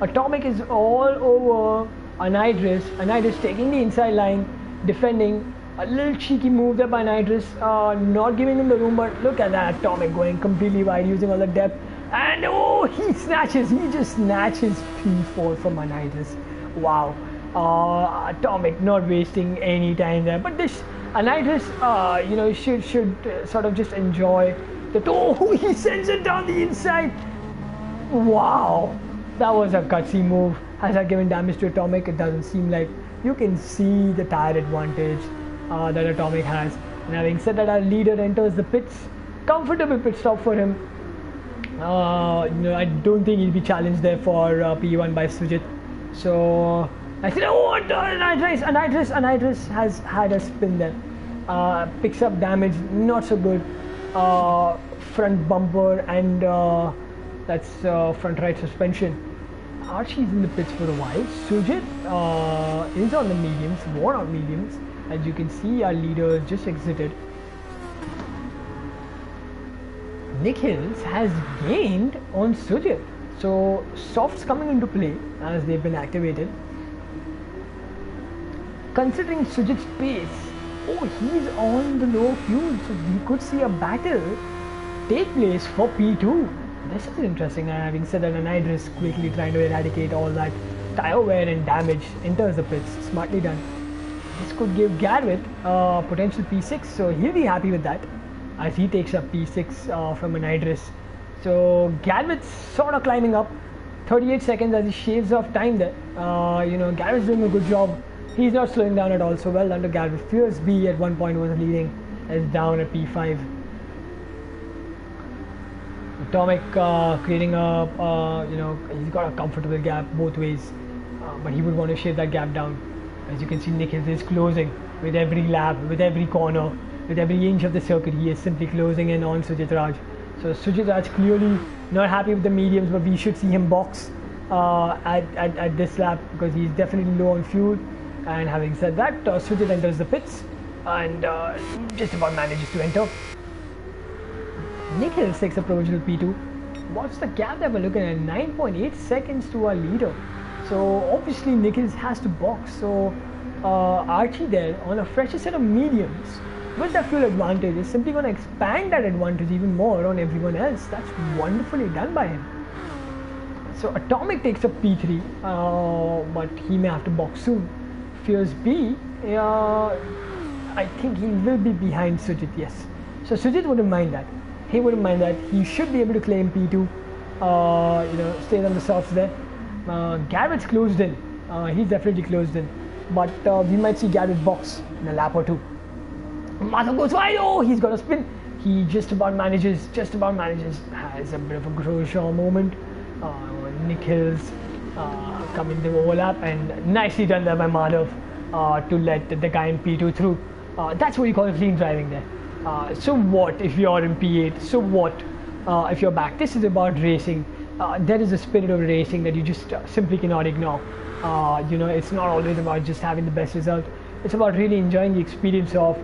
Atomic is all over Anidris. Anidris taking the inside line, defending. A little cheeky move there by Anidris, not giving him the room, but look at that, Atomic going completely wide, using all the depth, and he just snatches P4 from Anidris. Wow, Atomic not wasting any time there, but this Anidris, should sort of just enjoy the, he sends it down the inside. Wow, that was a gutsy move. Has that given damage to Atomic? It doesn't seem like. You can see the tire advantage that Atomic has. And having said that, our leader enters the pits. Comfortable pit stop for him. I don't think he'll be challenged there for P1 by Sujit. So I said, Anidris has had a spin there. Picks up damage, not so good. Front bumper and that's front right suspension. Archie's in the pits for a while. Sujit is on the mediums, worn out mediums. As you can see, our leader just exited. Nikhils has gained on Sujit. So softs coming into play as they've been activated. Considering Sujit's pace, he's on the low fuel, so we could see a battle take place for P2. This is interesting. Having said that, Anidris quickly trying to eradicate all that tire wear and damage, enters the pits. Smartly done. This could give Garvit potential P6, so he'll be happy with that as he takes up P6 from Anidris. So Garvit's sort of climbing up. 38 seconds as he shaves off time there. Garvit's doing a good job He's not slowing down at all, so well done to Garrett. Fierce B at one point was leading, is down at P5. Atomic creating a, he's got a comfortable gap both ways, but he would want to shave that gap down. As you can see, Nikhil is closing with every lap, with every corner, with every inch of the circuit. He is simply closing in on Sujit Raj. So Sujit Raj clearly not happy with the mediums, but we should see him box at this lap because he's definitely low on fuel. And having said that, Sujit enters the pits and just about manages to enter. Nikhil takes a provisional P2. What's the gap that we're looking at? 9.8 seconds to our leader. So obviously Nikhil has to box. So Archie there on a fresher set of mediums with that fuel advantage is simply going to expand that advantage even more on everyone else. That's wonderfully done by him. So Atomic takes a P3, but he may have to box soon. Fierce B, I think he will be behind Sujit, yes. So Sujit wouldn't mind that. He wouldn't mind that. He should be able to claim P2, stays on the softs there. Garrett's closed in. He's definitely closed in. But we might see Garrett box in a lap or two. Madhav goes wide. Oh, he's got a spin. He just about manages. Has a bit of a Grosjean moment. Nikhil's coming to overlap, and nicely done there by Madhav to let the guy in P2 through. That's what you call clean driving there. So what if you're in P8? So what if you're back? This is about racing. There is a spirit of racing that you just simply cannot ignore. It's not always about just having the best result. It's about really enjoying the experience of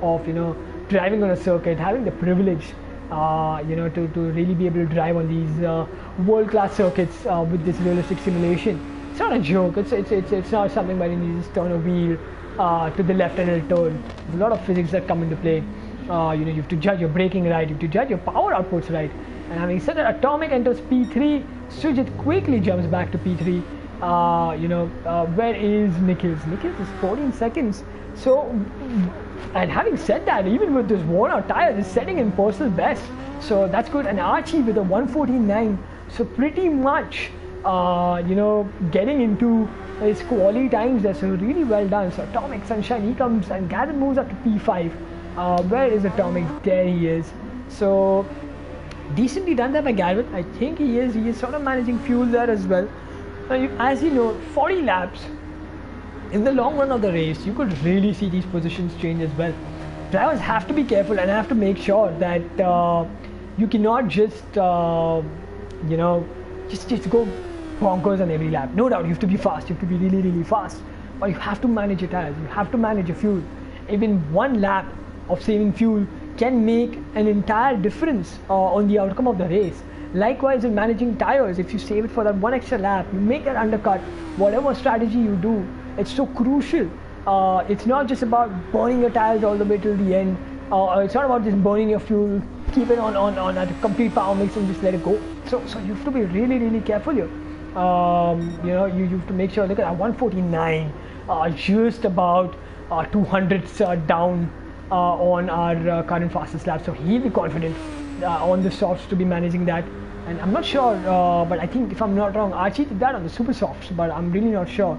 driving on a circuit, having the privilege, to really be able to drive on these world-class circuits with this realistic simulation. It's not a joke. It's not something where you just turn a wheel to the left and it'll turn. There's a lot of physics that come into play. You have to judge your braking right, you have to judge your power outputs right. And having said that, Atomic enters P3. Sujit quickly jumps back to P3. Where is Nikhil's? Nikhil's is 14 seconds. So, and having said that, even with this worn out tires, is setting in personal best. So that's good. And Archie with a 1:14.9. So pretty much, getting into his quality times there. So really well done. So Atomic Sunshine, he comes and Garrett moves up to P5. Where is Atomic? There he is. So decently done there by Garrett. I think he is sort of managing fuel there as well. As you know, 40 laps in the long run of the race, you could really see these positions change as well. Drivers have to be careful and have to make sure that you cannot just go bonkers on every lap. No doubt, you have to be fast. You have to be really, really fast. But you have to manage your tires. You have to manage your fuel. Even one lap of saving fuel can make an entire difference on the outcome of the race. Likewise, in managing tires, if you save it for that one extra lap, you make that undercut, whatever strategy you do, it's so crucial. It's not just about burning your tires all the way till the end. It's not about just burning your fuel, keep it on at a complete power mix and just let it go. So you have to be really, really careful here. You have to make sure, look at that 1:49, just about 200s down on our current fastest lap. So he'll be confident on the softs to be managing that. And I'm not sure, but I think if I'm not wrong, Archie did that on the super softs, but I'm really not sure.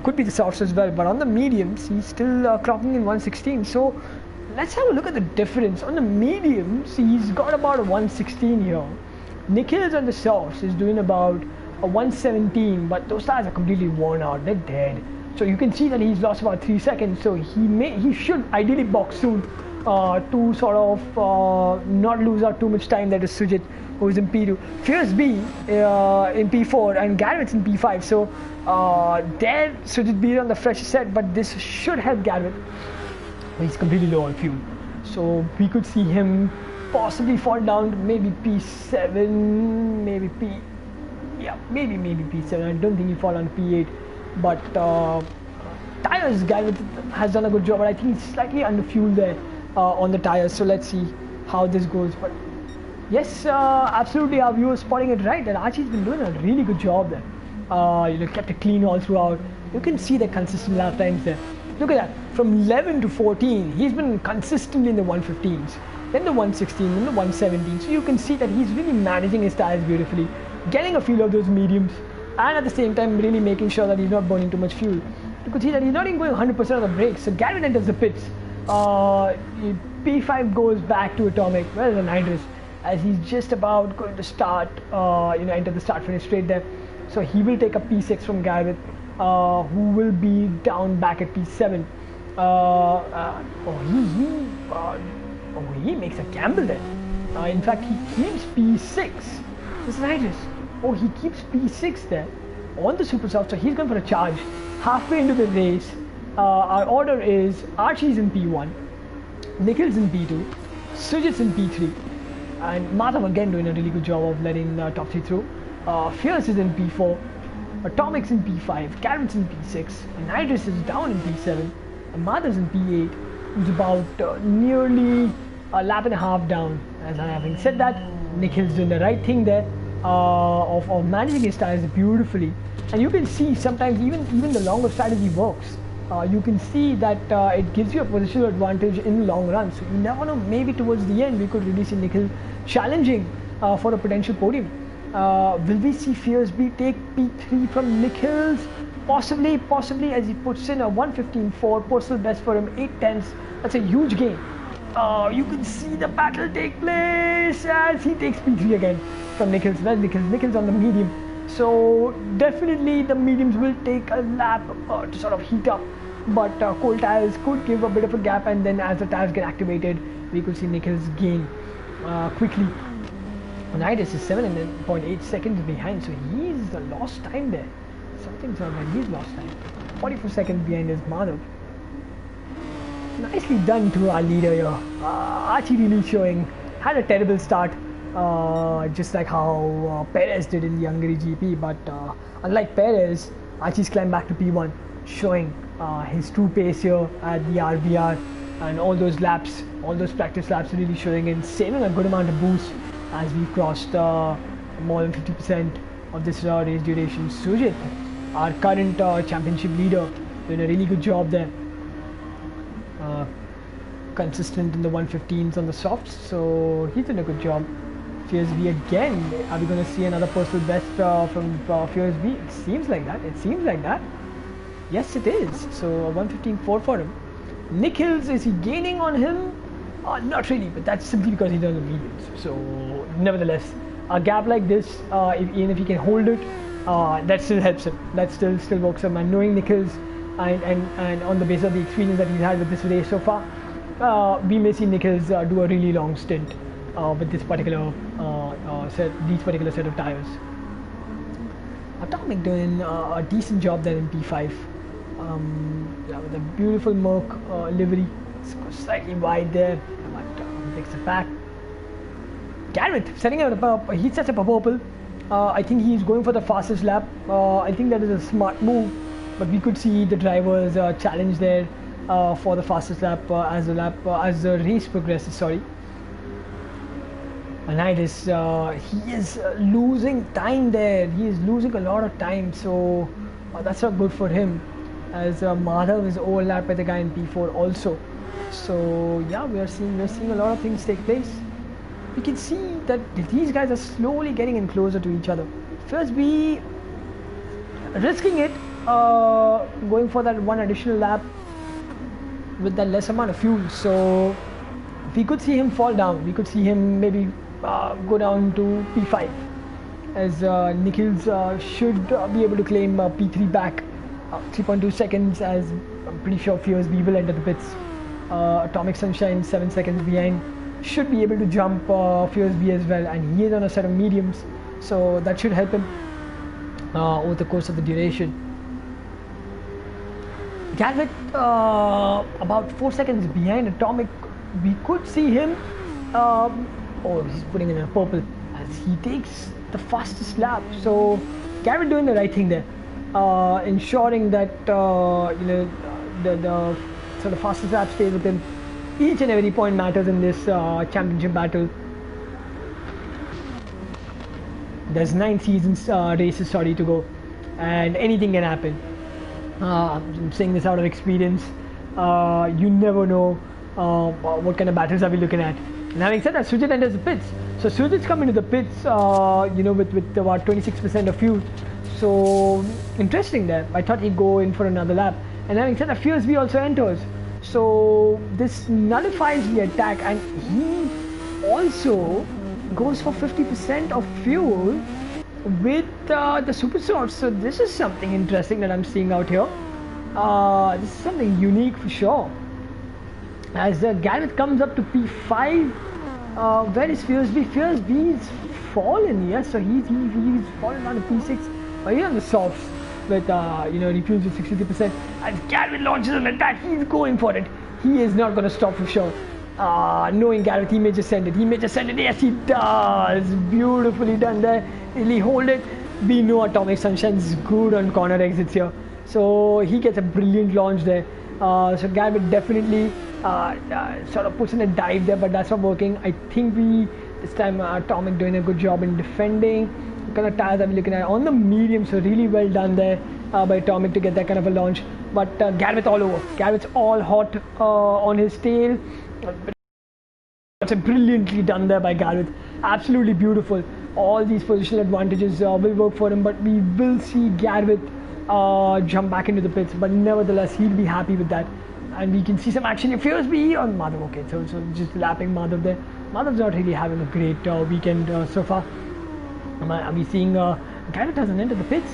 Could be the softs as well, but on the mediums, he's still clocking in 116. So let's have a look at the difference. On the mediums, he's got about a 116 here. Nikhil's on the softs is doing about a 117, but those tires are completely worn out. They're dead. So you can see that he's lost about 3 seconds. So he should ideally box soon to sort of not lose out too much time. That is Sujit, who is in P2. Fierce B in P4 and Garrett's in P5. So there Sujit B on the fresh set, but this should help Garrett. He's completely low on fuel. So we could see him possibly fall down to maybe P7, maybe maybe P7. I don't think he'll fall on P8. But tires, Garrett has done a good job, but I think he's slightly under fuel there on the tires. So let's see how this goes. But yes, absolutely, our viewers spotting it right. And Archie's been doing a really good job there. Kept it clean all throughout. You can see the consistent lap times there. Look at that. From 11 to 14, he's been consistently in the 115s, then the 116, then the 117. So you can see that he's really managing his tires beautifully, getting a feel of those mediums, and at the same time really making sure that he's not burning too much fuel. you could see that he's not even going 100% on the brakes. So Garrett enters the pits. P5 goes back to Atomic. Well, the Nidris, as he's just about going to start, enter the start finish straight there. So he will take a P6 from Garrett, who will be down back at P7. He makes a gamble there. In fact, he keeps P6. This is Nidris. Oh, he keeps P6 there on the super soft, so he's going for a charge. Halfway into the race, our order is Archie's in P1, Nikhil's in P2, Sujit's in P3, and Madhav again doing a really good job of letting top 3 through. Fierce is in P4, Atomic's in P5, Garrett's in P6, Nidris is down in P7, and Madhav's in P8, who's about nearly a lap and a half down. As having said that, Nikhil's doing the right thing there. Of managing his tires beautifully, and you can see sometimes even the longer strategy works. You can see that it gives you a positional advantage in the long run. So you never know, maybe towards the end we could really see Nikhil challenging for a potential podium. Will we see Fiersby take P3 from Nikhil's? Possibly, as he puts in a 1:15.4 personal best for him, 8/10. That's a huge gain. You can see the battle take place as he takes P3 again from Nikhil's. Well, Nikhil's on the medium, so definitely the mediums will take a lap to sort of heat up, but cold tires could give a bit of a gap, and then as the tires get activated, we could see Nikhil's gain quickly. Nidus is 7.8 seconds behind, so he's lost time there. Something's wrong, he's lost time. 44 seconds behind is Madhav. Nicely done to our leader here. Archie really showing, had a terrible start, just like how Perez did in the Hungary GP, but unlike Perez, Archie's climbed back to P1, showing his true pace here at the RBR, and all those laps, all those practice laps really showing in, saving a good amount of boost as we've crossed more than 50% of this race duration. Sujit, our current championship leader, doing a really good job there. Consistent in the 115s on the softs, so he's doing a good job. Fiersby again. Are we going to see another personal best from Fiersby? It seems like that. Yes, it is. So a 115.4 for him. Nikhil's, is he gaining on him? Not really, but that's simply because he's on the mediums. So nevertheless, a gap like this, even if he can hold it, that still helps him. That still works him. And knowing Nikhil's, and on the basis of the experience that he's had with this race so far, we may see Nikhil's do a really long stint with this particular set of tires. Atomic doing a decent job there in P5. With a beautiful Merc livery, it's slightly wide there, but takes it back. Garrett setting out he sets up a purple. I think he's going for the fastest lap. I think that is a smart move, but we could see the drivers challenge there for the fastest lap as the race progresses. Sorry. Nidus, he is losing time there. He is losing a lot of time, so that's not good for him. As Madhav is overlapped by the guy in P4 also. So yeah, we are seeing a lot of things take place. We can see that these guys are slowly getting in closer to each other. Fiersby risking it, going for that one additional lap with that less amount of fuel. So we could see him fall down. We could see him maybe go down to P5, as Nikhil's should be able to claim P3 back. 3.2 seconds, as I'm pretty sure Fiersby will enter the pits. Atomic Sunshine 7 seconds behind, should be able to jump Fiersby as well, and he is on a set of mediums, so that should help him over the course of the duration. Garrett about 4 seconds behind Atomic. We could see him, he's putting in a purple as he takes the fastest lap. So Garrett doing the right thing there, ensuring that the sort of fastest lap stays with him. Each and every point matters in this championship battle. There's 9 seasons races to go, and anything can happen. I'm saying this out of experience. You never know what kind of battles are we looking at. And having said that, Sujit enters the pits. So Sujit's coming to the pits, with about 26% of fuel. So interesting there. I thought he'd go in for another lap. And having said that, Fierce B also enters. So this nullifies the attack, and he also goes for 50% of fuel with the super sword. So this is something interesting that I'm seeing out here. This is something unique for sure. As Gareth comes up to P5, where is Fierce B? Fierce B's fallen, yes, so he's fallen down to P6, but he's on the softs with refuels with 63%. As Gareth launches an attack, he's going for it. He is not going to stop for sure. Knowing Gareth, he may just send it. Yes, he does. Beautifully done there. Will he hold it? We know Atomic Sunshine's good on corner exits here. So he gets a brilliant launch there. So Gareth definitely sort of puts in a dive there, but that's not working. I think this time Atomic doing a good job in defending. What kind of tires are we looking at? On the medium, so really well done there by Atomic to get that kind of a launch. But Gareth all over. Gareth's all hot on his tail. That's brilliantly done there by Gareth. Absolutely beautiful. All these positional advantages will work for him, but we will see Gareth jump back into the pits. But nevertheless, he'll be happy with that. And we can see some action in Fierce B on Madhav. Okay, so just lapping Madhav there. Madhav's not really having a great weekend so far. Are we seeing Gareth hasn't entered the pits?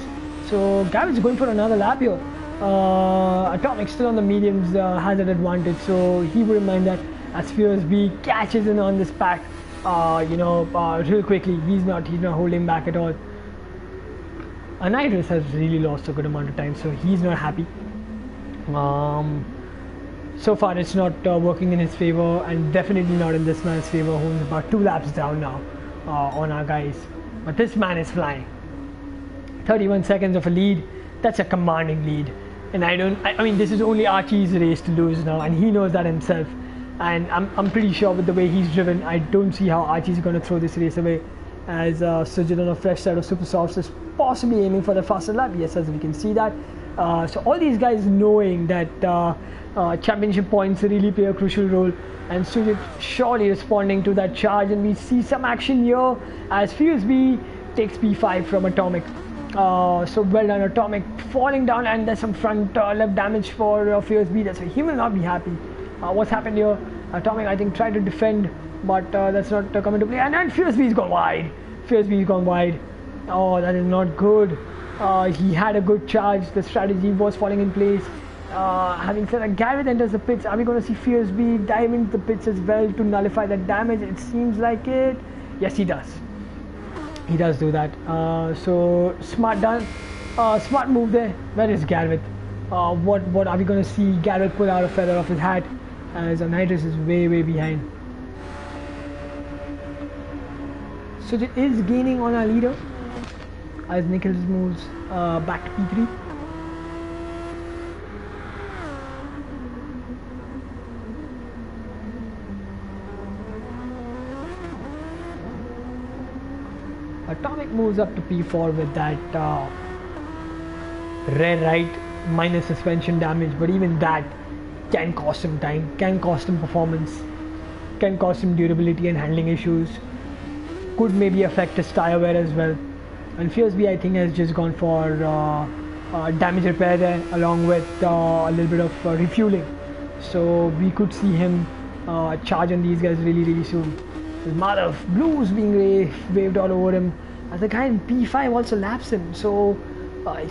So Gareth's going for another lap here. Atomic still on the mediums has an advantage, so he wouldn't mind that. As Fierce B catches in on this pack, real quickly. He's not holding back at all. Anidris has really lost a good amount of time, so he's not happy. So far it's not working in his favor, and definitely not in this man's favor, who's about 2 laps down now on our guys. But this man is flying. 31 seconds of a lead. That's a commanding lead. And I mean, this is only Archie's race to lose now, and he knows that himself. And I'm pretty sure with the way he's driven, I don't see how Archie's going to throw this race away. As Sujit on a fresh set of super softs is possibly aiming for the faster lap. Yes, as we can see that. So all these guys knowing that championship points really play a crucial role, and Sujit surely responding to that charge, and we see some action here as Fierce B takes P5 from Atomic. So well done, Atomic falling down, and there's some front left damage for Fierce B. So he will not be happy. What's happened here? Atomic, I think, tried to defend, but that's not coming to play. And Fierce B's gone wide. Fierce B's gone wide. Oh, that is not good. He had a good charge. The strategy was falling in place. Having said that, Gareth enters the pits. Are we going to see Fierce B dive into the pits as well to nullify that damage? It seems like it. Yes, he does. He does do that. So smart done. Smart move there. Where is Gareth? What are we going to see Gareth pull out a feather off his hat? As Anidris is way behind. So it is gaining on our leader as Nikhil moves back to P3. Atomic moves up to P4 with that rare right minus suspension damage, but even that can cost him time, can cost him performance, can cost him durability and handling issues, could maybe affect his tire wear as well. And Fierce B, I think, has just gone for damage repair there, along with a little bit of refueling. So we could see him charge on these guys really soon. With Madhav, blues being waved all over him, as the guy in P5 also laps him. So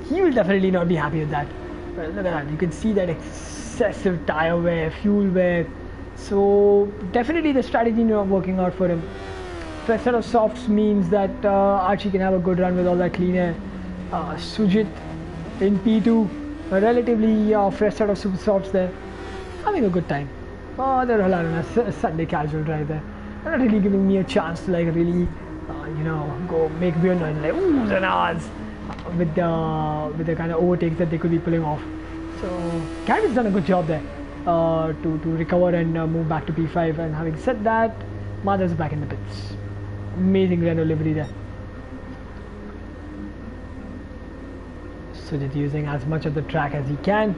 he will definitely not be happy with that. But look at that, you can see that excessive tire wear, fuel wear. So definitely the strategy not working out for him. Fresh set of softs means that Archie can have a good run with all that clean air. Sujit in P2, a relatively fresh set of super softs there, having a good time. Oh, they're all on a Sunday casual drive there. They're not really giving me a chance to like really, go make weird noise like oohs and ahs with the kind of overtakes that they could be pulling off. So Gareth's done a good job there to recover and move back to P5. And having said that, Madhav's back in the pits. Amazing Renault livery there. Sujit using as much of the track as he can.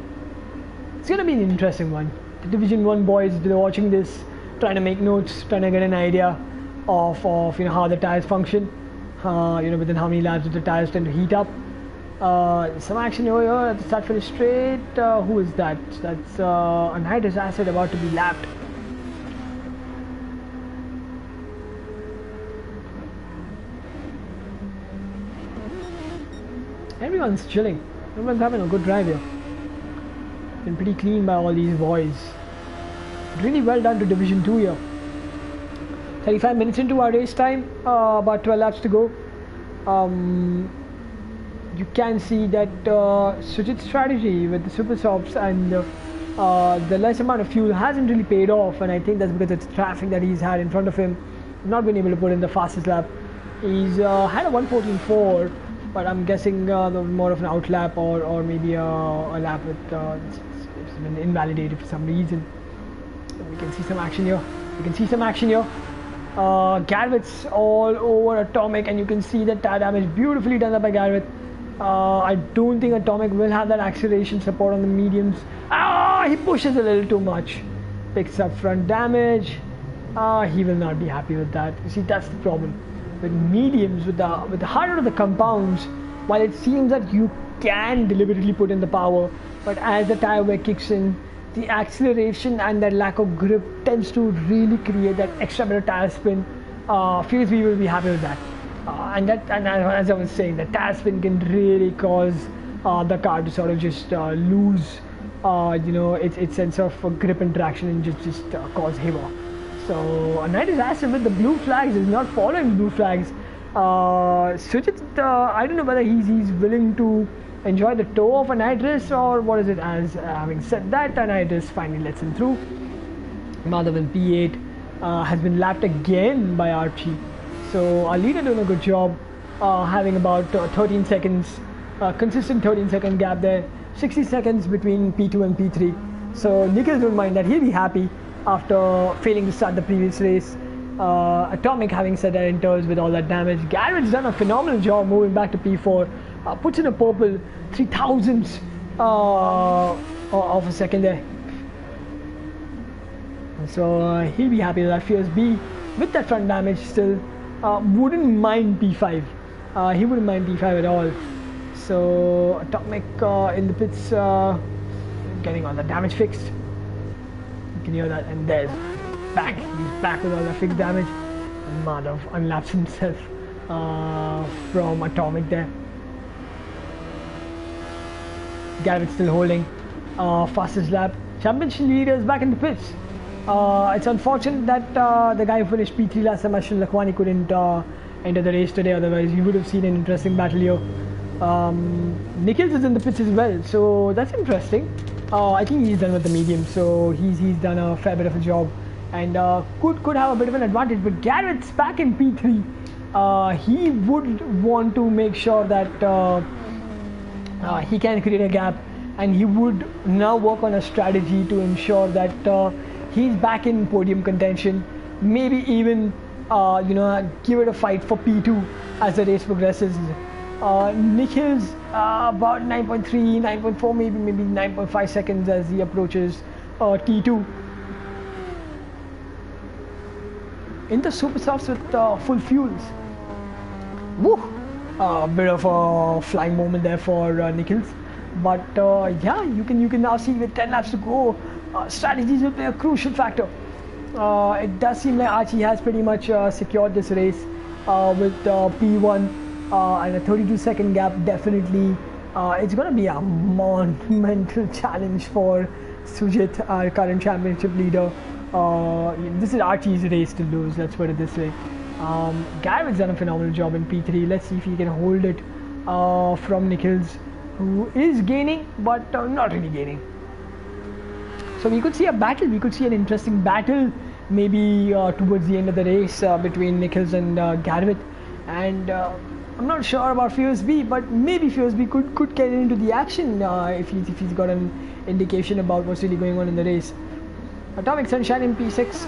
It's going to be an interesting one. The Division 1 boys, they're watching this, trying to make notes, trying to get an idea of how the tires function, within how many laps do the tires tend to heat up. Some action over here at the start finish straight. Who is that? That's Anhydrous Acid about to be lapped. Everyone's chilling. Everyone's having a good drive here. Been pretty clean by all these boys. Really well done to Division 2 here. 35 minutes into our race time, about 12 laps to go. You can see that Sujit's strategy with the super softs and the less amount of fuel hasn't really paid off, and I think that's because it's traffic that he's had in front of him. Not been able to put in the fastest lap. He's had a 1:14.4, but I'm guessing more of an outlap or maybe a lap with it's been invalidated for some reason. We can see some action here. Garrett's all over Atomic, and you can see that tire damage beautifully done up by Garrett. I don't think Atomic will have that acceleration support on the mediums. He pushes a little too much. Picks up front damage. He will not be happy with that. You see, that's the problem. With mediums, with the harder of the compounds, while it seems that you can deliberately put in the power, but as the tire wear kicks in, the acceleration and that lack of grip tends to really create that extra bit of tire spin. Fuseby will be happy with that. And as I was saying, the tire spin can really cause the car to sort of just lose, its sense of grip and traction and just cause havoc. So Anhydrous Acid with the blue flags is not following blue flags. Sujit, I don't know whether he's willing to enjoy the toe of Anhydrous or what is it. As having said that, Anhydrous finally lets him through. Madhav in P8 has been lapped again by Archie. So our leader doing a good job, having about 13 seconds, consistent 13-second gap there, 60 seconds between P2 and P3. So Nikhil don't mind that. He'll be happy after failing to start the previous race. Atomic having set that enters with all that damage. Garrett's done a phenomenal job moving back to P4. Puts in a purple 3,000ths of a second there. So he'll be happy with that. Fuseby with that front damage still wouldn't mind P5. He wouldn't mind P5 at all. So Atomic in the pits getting all the damage fixed. You can hear that, and there's back. He's back with all the fixed damage. And Madhav unlaps himself from Atomic there. Garrett's still holding fastest lap. Championship leaders back in the pits. It's unfortunate that the guy who finished P3 last time, Ashwin Lakhwani, couldn't enter the race today. Otherwise, you would have seen an interesting battle here. Nikhils is in the pits as well, so that's interesting. I think he's done with the medium, so he's done a fair bit of a job, and could have a bit of an advantage. But Garrett's back in P3. He would want to make sure that he can create a gap, and he would now work on a strategy to ensure that he's back in podium contention. Maybe even give it a fight for P2 as the race progresses. Nikhil's about 9.3, 9.4, maybe 9.5 seconds as he approaches T2. In the super softs with full fuels. Woo! A bit of a flying moment there for Nikhils. But yeah, you can now see with 10 laps to go, strategies will play a crucial factor. It does seem like Archie has pretty much secured this race with P1 and a 32-second gap. Definitely, it's going to be a monumental challenge for Sujit, our current championship leader. This is Archie's race to lose, let's put it this way. Garrett's done a phenomenal job in P3. Let's see if he can hold it from Nikhils, who is gaining, but not really gaining. So we could see a battle. We could see an interesting battle, maybe towards the end of the race between Nikhils and Garrett. And I'm not sure about Fuseby, but maybe Fuseby could get into the action if he's got an indication about what's really going on in the race. Atomic Sunshine in P6.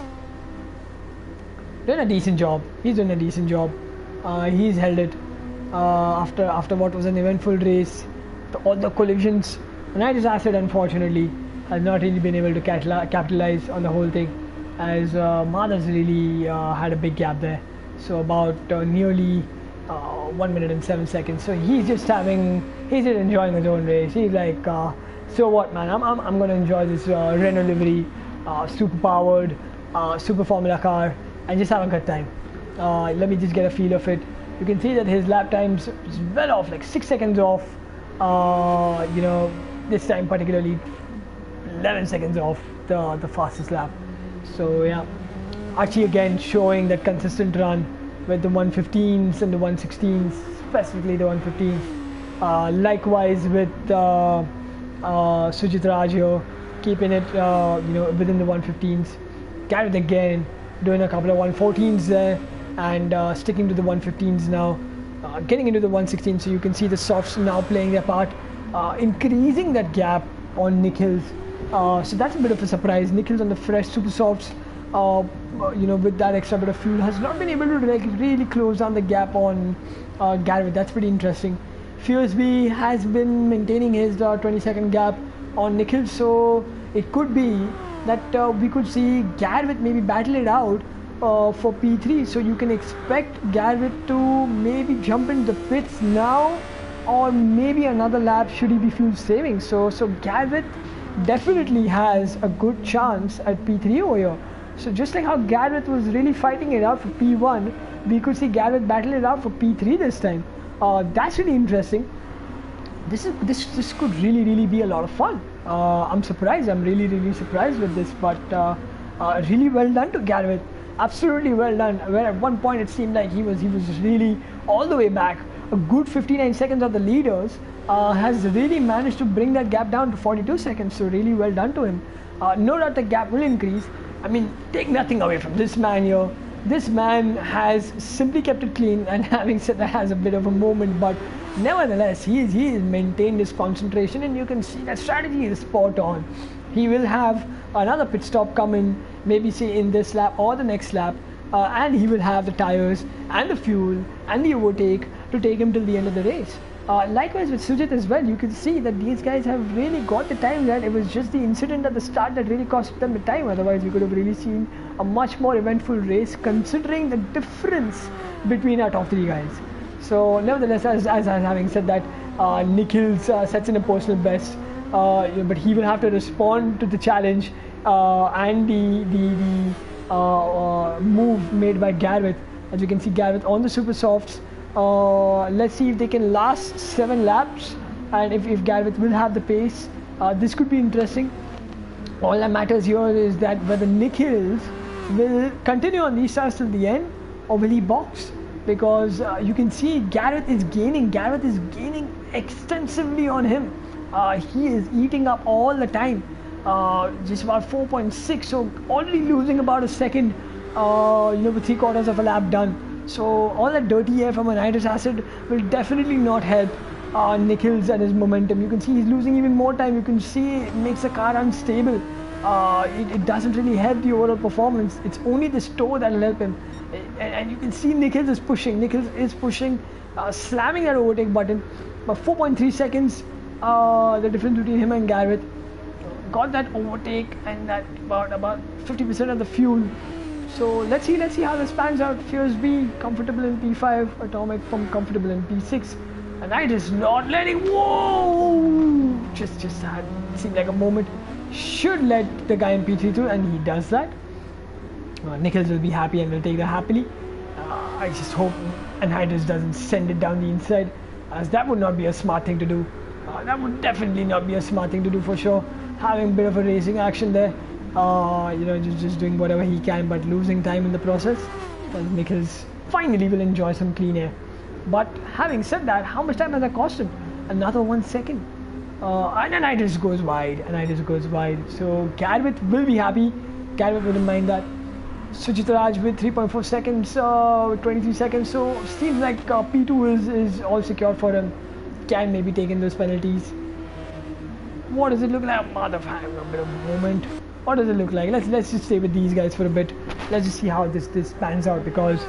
Doing a decent job. He's doing a decent job. He's held it after what was an eventful race. All the collisions. Anhydrous Acid, unfortunately, has not really been able to capitalize on the whole thing, as Madhav's really had a big gap there. So about nearly 1 minute and 7 seconds. So he's just enjoying his own race. He's like, so what, man? I'm gonna enjoy this Renault livery, super powered, super Formula car, and just have a good time. Let me just get a feel of it. You can see that his lap times is well off, like 6 seconds off. This time particularly 11 seconds off the fastest lap. So yeah, Archie again showing that consistent run with the 115s and the 116s, specifically the 115s. Likewise with Sujit Raj here, keeping it within the 115s. Garrett again doing a couple of 114s there and sticking to the 115s now, getting into the 116s. So you can see the softs now playing their part, increasing that gap on Nick Hills. So that's a bit of a surprise. Nick Hills on the fresh super softs, with that extra bit of fuel, has not been able to really close down the gap on Garrett. That's pretty interesting. Fiersby has been maintaining his 20-second gap on Nick Hills, so it could be that we could see Garrett maybe battle it out for P3. So you can expect Garrett to maybe jump into the pits now, or maybe another lap should he be fuel saving. So Garrett definitely has a good chance at P3 over here. So just like how Garrett was really fighting it out for P1, we could see Garrett battle it out for P3 this time. That's really interesting. This could really be a lot of fun. I'm surprised. I'm really surprised with this, but really well done to Garrett. Absolutely well done. Where at one point it seemed like he was really all the way back. A good 59 seconds of the leaders has really managed to bring that gap down to 42 seconds. So really well done to him. No doubt the gap will increase. I mean, take nothing away from this man here. This man has simply kept it clean, and having said that, has a bit of a moment, but nevertheless, he has maintained his concentration, and you can see that strategy is spot on. He will have another pit stop come in, maybe say in this lap or the next lap, and he will have the tires and the fuel and the overtake to take him till the end of the race. Likewise with Sujit as well, you can see that these guys have really got the time right. It was just the incident at the start that really cost them the time. Otherwise, we could have really seen a much more eventful race, considering the difference between our top three guys. So, nevertheless, as having said that, Nick Hills sets in a personal best, but he will have to respond to the challenge and the move made by Garrett. As you can see, Garrett on the super softs. Let's see if they can last 7 laps, and if Garrett will have the pace. This could be interesting. All that matters here is that whether Nick Hills will continue on these stars till the end, or will he box? Because you can see Garrett is gaining extensively on him. He is eating up all the time, just about 4.6, so already losing about a second, with 3/4 of a lap done. So all that dirty air from a nitrous acid will definitely not help Nick Hills and his momentum. You can see he's losing even more time. You can see it makes the car unstable. It doesn't really help the overall performance. It's only this toe that will help him. And you can see Nick Hills is pushing. Nick Hills is pushing, slamming that overtake button. But 4.3 seconds, the difference between him and Garrett. Got that overtake and that about 50% of the fuel. So let's see how this pans out. Fiersby comfortable in P5, Atomic from comfortable in P6, and I just not letting. Whoa! Just had seemed like a moment. Should let the guy in P3 through, and he does that. Nick Hills will be happy and will take that happily. I just hope Anhydrous doesn't send it down the inside, as that would not be a smart thing to do. That would definitely not be a smart thing to do for sure. Having a bit of a racing action there. Just doing whatever he can, but losing time in the process. Nick Hills finally will enjoy some clean air. But having said that, how much time has that cost him? Another 1 second. And Anhydrous goes wide. So Garrett will be happy. Garrett wouldn't mind that. Sujit Raj with 3.4 seconds, 23 seconds. So seems like P2 is all secured for him. Can maybe take in those penalties. What does it look like? Madhav having a bit of a moment. What does it look like? Let's just stay with these guys for a bit. Let's just see how this pans out, because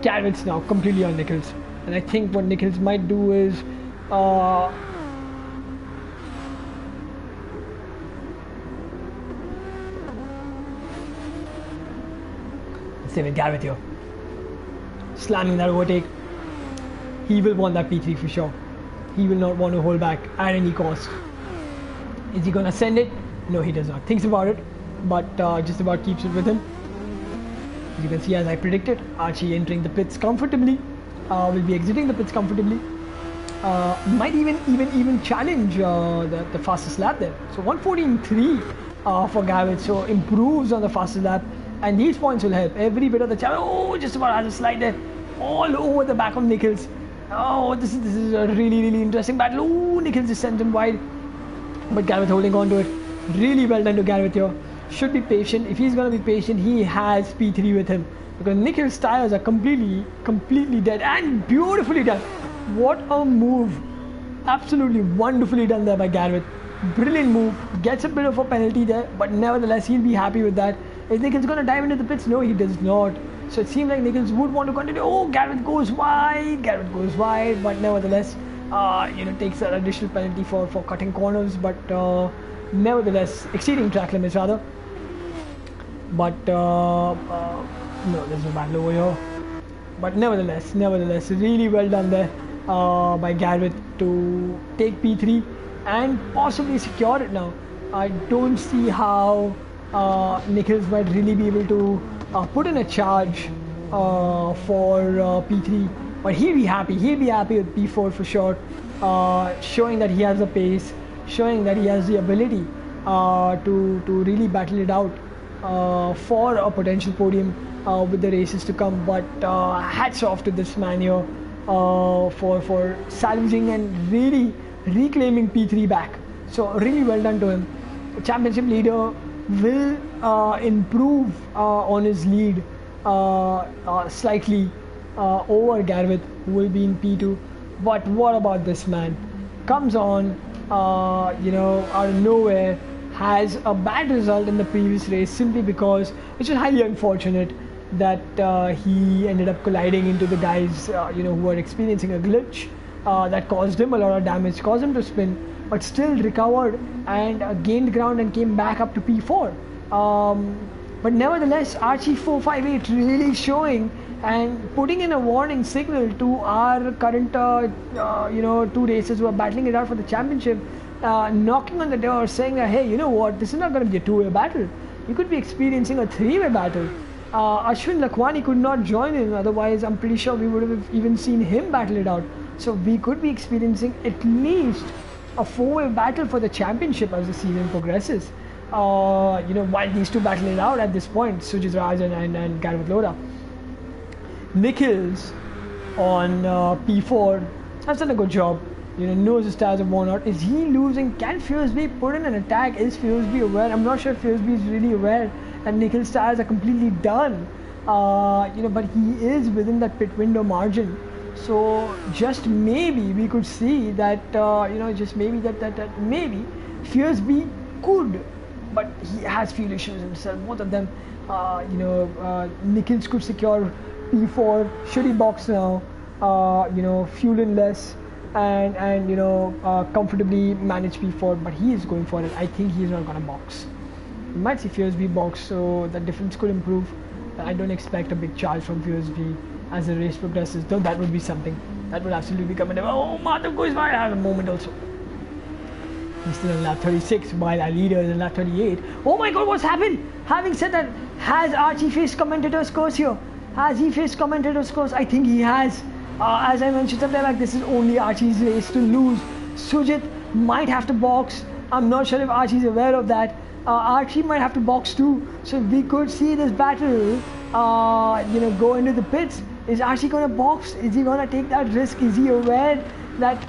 Garrett's now completely on Nick Hills, and I think what Nick Hills might do is stay with Garrett here, slamming that overtake. he will want that P3 for sure. He will not want to hold back at any cost. Is he going to send it? No, he does not. Thinks about it, but just about keeps it with him. As you can see, as I predicted, Archie entering the pits comfortably, will be exiting the pits comfortably. Might even challenge the fastest lap there. So 1:14.3 for Garrett, so improves on the fastest lap, and these points will help every bit of the challenge. Oh, just about has a slide there, all over the back of Nichols. Oh, this is a really interesting battle. Oh, Nichols just sent him wide, but Garrett holding on to it. Really well done to Garrett here. Should be patient. If he's going to be patient, he has P3 with him, because Nichols' tires are completely dead, and beautifully done. What a move. Absolutely wonderfully done there by Garrett. Brilliant move. Gets a bit of a penalty there, but nevertheless he'll be happy with that. Is Nichols going to dive into the pits? No, he does not. So it seems like Nichols would want to continue. Oh, Garrett goes wide, but nevertheless takes an additional penalty for cutting corners, but nevertheless exceeding track limits rather. But no, there's no battle over here. But nevertheless, really well done there by Garrett to take P3 and possibly secure it now. I don't see how Nichols might really be able to put in a charge for P3, but he'll be happy with P4 for sure, showing that he has the pace, showing that he has the ability to really battle it out for a potential podium with the races to come. But hats off to this man here for salvaging and really reclaiming P3 back. So really well done to him. Championship leader will improve on his lead slightly over Garrett, who will be in P2. But what about this man? Comes on, out of nowhere, has a bad result in the previous race simply because, which is highly unfortunate, that he ended up colliding into the guys who are experiencing a glitch that caused him a lot of damage, caused him to spin, but still recovered and gained ground and came back up to P4. But nevertheless, Archie 458 really showing and putting in a warning signal to our current two racers who are battling it out for the championship, knocking on the door saying that, hey, you know what, this is not going to be a two-way battle. You could be experiencing a three-way battle. Ashwin Lakhwani could not join in, otherwise I'm pretty sure we would have even seen him battle it out. So we could be experiencing at least a four-way battle for the championship as the season progresses. While these two battle it out at this point, Sujit Raj and Garrett Lora. Nichols on P4 has done a good job. Knows his tires have worn out. Is he losing? Can Fiersby put in an attack? Is Fiersby aware? I'm not sure if Fiersby is really aware that Nichols' tires are completely done. But he is within that pit window margin. So just maybe we could see that, just maybe that maybe Fiersby could, but he has fuel issues himself. Both of them, Nichols could secure P4 should he box now, fuel in less and comfortably manage P4, but he is going for it. I think he is not going to box. We might see Fiersby box, so the difference could improve. I don't expect a big charge from Fiersby as the race progresses, though that would be something. That would absolutely be commendable. Oh, Madhav Goswami had a moment also. He's still in lap 36 while our leader is in lap 38. Oh my god, what's happened? Having said that, has Archie faced commentator's curse here? Has he faced commentator's curse? I think he has. As I mentioned something like this is only Archie's race to lose. Sujit might have to box. I'm not sure if Archie's aware of that. Archie might have to box too. So we could see this battle go into the pits. Is Archie going to box? Is he going to take that risk? Is he aware that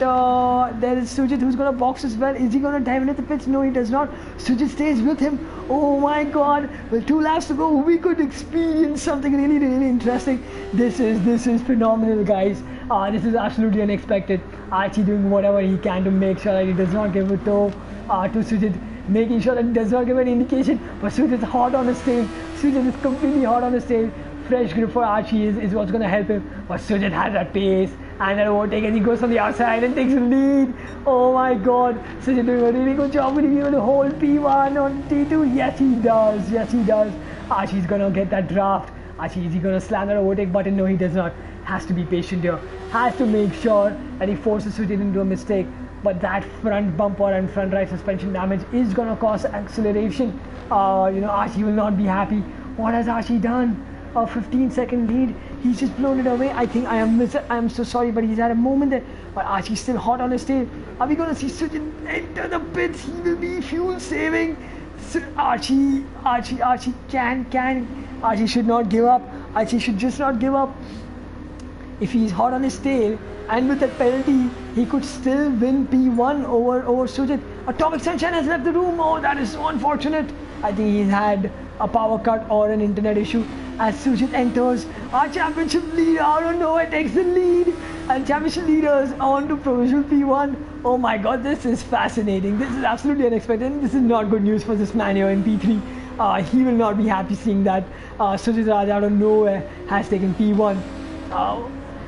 there is Sujit who's going to box as well? Is he going to dive into the pits? No, he does not. Sujit stays with him. Oh my god. Well, 2 laps to go. We could experience something really interesting. This is phenomenal, guys. This is absolutely unexpected. Archie doing whatever he can to make sure that he does not give a toe to Sujit, making sure that he does not give any indication. But Sujit is hot on the stage. Sujit is completely hot on the stage. Fresh grip for Archie is what's going to help him. But Sujit has that pace and that overtake, and he goes from the outside and takes the lead. Oh my god. Sujit doing a really good job. Will he be able to hold P1 on T2? Yes, he does. Archie's going to get that draft. Archie, is he going to slam that overtake button? No, he does not. has to be patient here, has to make sure that he forces Sujit into a mistake. But that front bumper and front right suspension damage is gonna cause acceleration. Archie will not be happy. What has Archie done? A 15-second lead. He's just blown it away. I think I am so sorry, but he's had a moment there. But Archie's still hot on his tail. Are we gonna see Sujit enter the pits? He will be fuel saving. Archie can. Archie should not give up. Archie should just not give up. If he's hot on his tail, and with that penalty, he could still win P1 over Sujit. Atomic Sunshine has left the room. Oh, that is so unfortunate. I think he's had a power cut or an internet issue. As Sujit enters, our championship leader out of nowhere takes the lead, and championship leaders on to provisional P1. Oh my God, this is fascinating. This is absolutely unexpected. And this is not good news for this man here in P3. He will not be happy seeing that Sujit Raj out of nowhere has taken P1.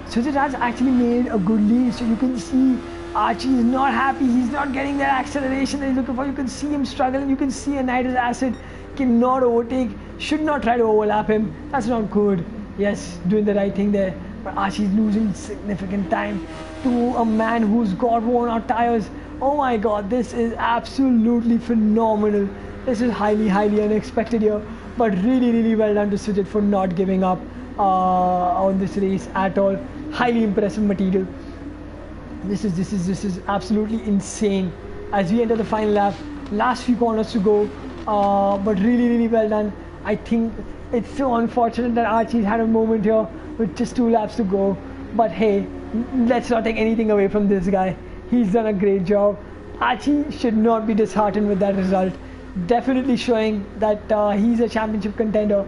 Sujit Raj actually made a good lead, so you can see Archie is not happy. He's not getting that acceleration that he's looking for. You can see him struggling. You can see a Nitrous Acid cannot overtake, should not try to overlap him. That's not good. Yes, doing the right thing there. But Archie's losing significant time to a man who's got worn out tires. Oh my God, this is absolutely phenomenal. This is highly unexpected here. But really well done to Sujit for not giving up on this race at all. Highly impressive material. This is absolutely insane. As we enter the final lap, last few corners to go, but really well done. I think it's so unfortunate that Archie's had a moment here with just 2 laps to go. But hey, let's not take anything away from this guy. He's done a great job. Archie should not be disheartened with that result. Definitely showing that he's a championship contender.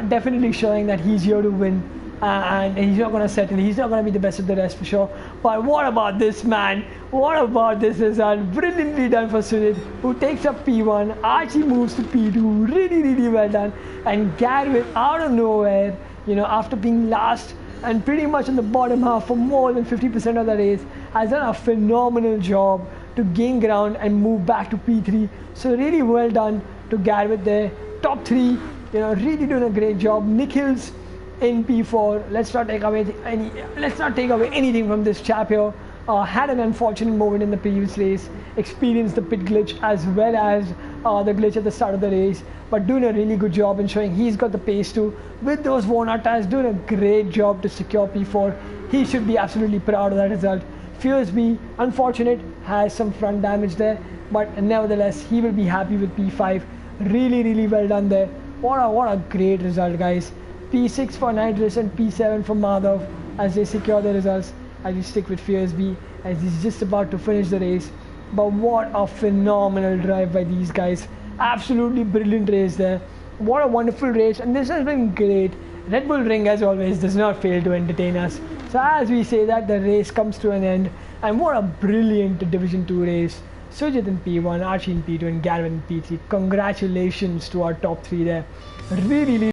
Definitely showing that he's here to win. And he's not going to settle. He's not going to be the best of the rest for sure. But what about this man? What about this result? Brilliantly done for Sujit, who takes up P1. Archie moves to P2. Really well done. And Garrett, out of nowhere, after being last and pretty much in the bottom half for more than 50% of the race, has done a phenomenal job to gain ground and move back to P3. So really well done to Garrett there. Top 3, really doing a great job. Nick Hills in P4. Let's not take away anything from this chap here. Had an unfortunate moment in the previous race, experienced the pit glitch as well as the glitch at the start of the race, but doing a really good job in showing he's got the pace too. With those worn out tires, doing a great job to secure P4. He should be absolutely proud of that result. Fiersby, unfortunate, has some front damage there, but nevertheless he will be happy with P5. Really well done there. What a great result, guys. P6 for Nitrous and P7 for Madhav as they secure the results. As we stick with Fiersby as he's just about to finish the race. But what a phenomenal drive by these guys. Absolutely brilliant race there. What a wonderful race, and this has been great. Red Bull Ring, as always, does not fail to entertain us. So as we say that, the race comes to an end, and what a brilliant Division 2 race. Sujit in P1, Archie in P2 and Gavin in P3. Congratulations to our top 3 there. Really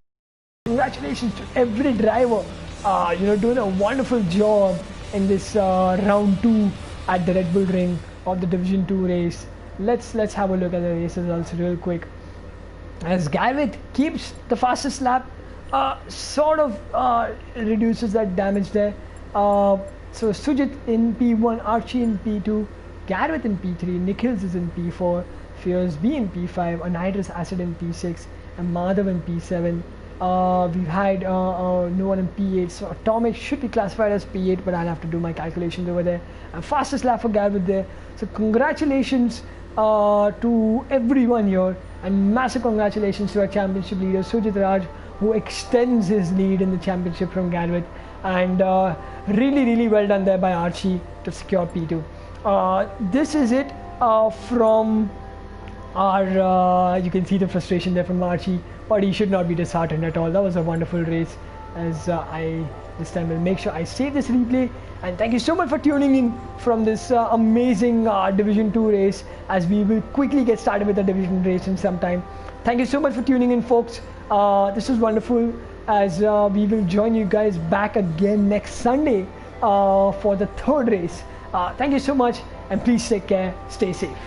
congratulations to every driver, doing a wonderful job in this round 2 at the Red Bull Ring of the Division 2 race. Let's have a look at the race results real quick. As Garrett keeps the fastest lap, sort of reduces that damage there. So Sujit in P1, Archie in P2, Garrett in P3, Nikhils is in P4, Fiersby in P5, a Nitrous Acid in P6, and Madhav in P7. We've had no one in P8, so Atomic should be classified as P8, but I'll have to do my calculations over there. And fastest lap for Garrett there. So congratulations to everyone here, and massive congratulations to our championship leader Sujit Raj, who extends his lead in the championship from Garrett, and really well done there by Archie to secure P2. This is it from our, you can see the frustration there from Archie, but he should not be disheartened at all. That was a wonderful race. As I this time will make sure I save this replay, and thank you so much for tuning in from this amazing Division 2 race, as we will quickly get started with the Division race in some time. Thank you so much for tuning in, folks. This was wonderful, as we will join you guys back again next Sunday for the 3rd race. Thank you so much, and please take care, stay safe.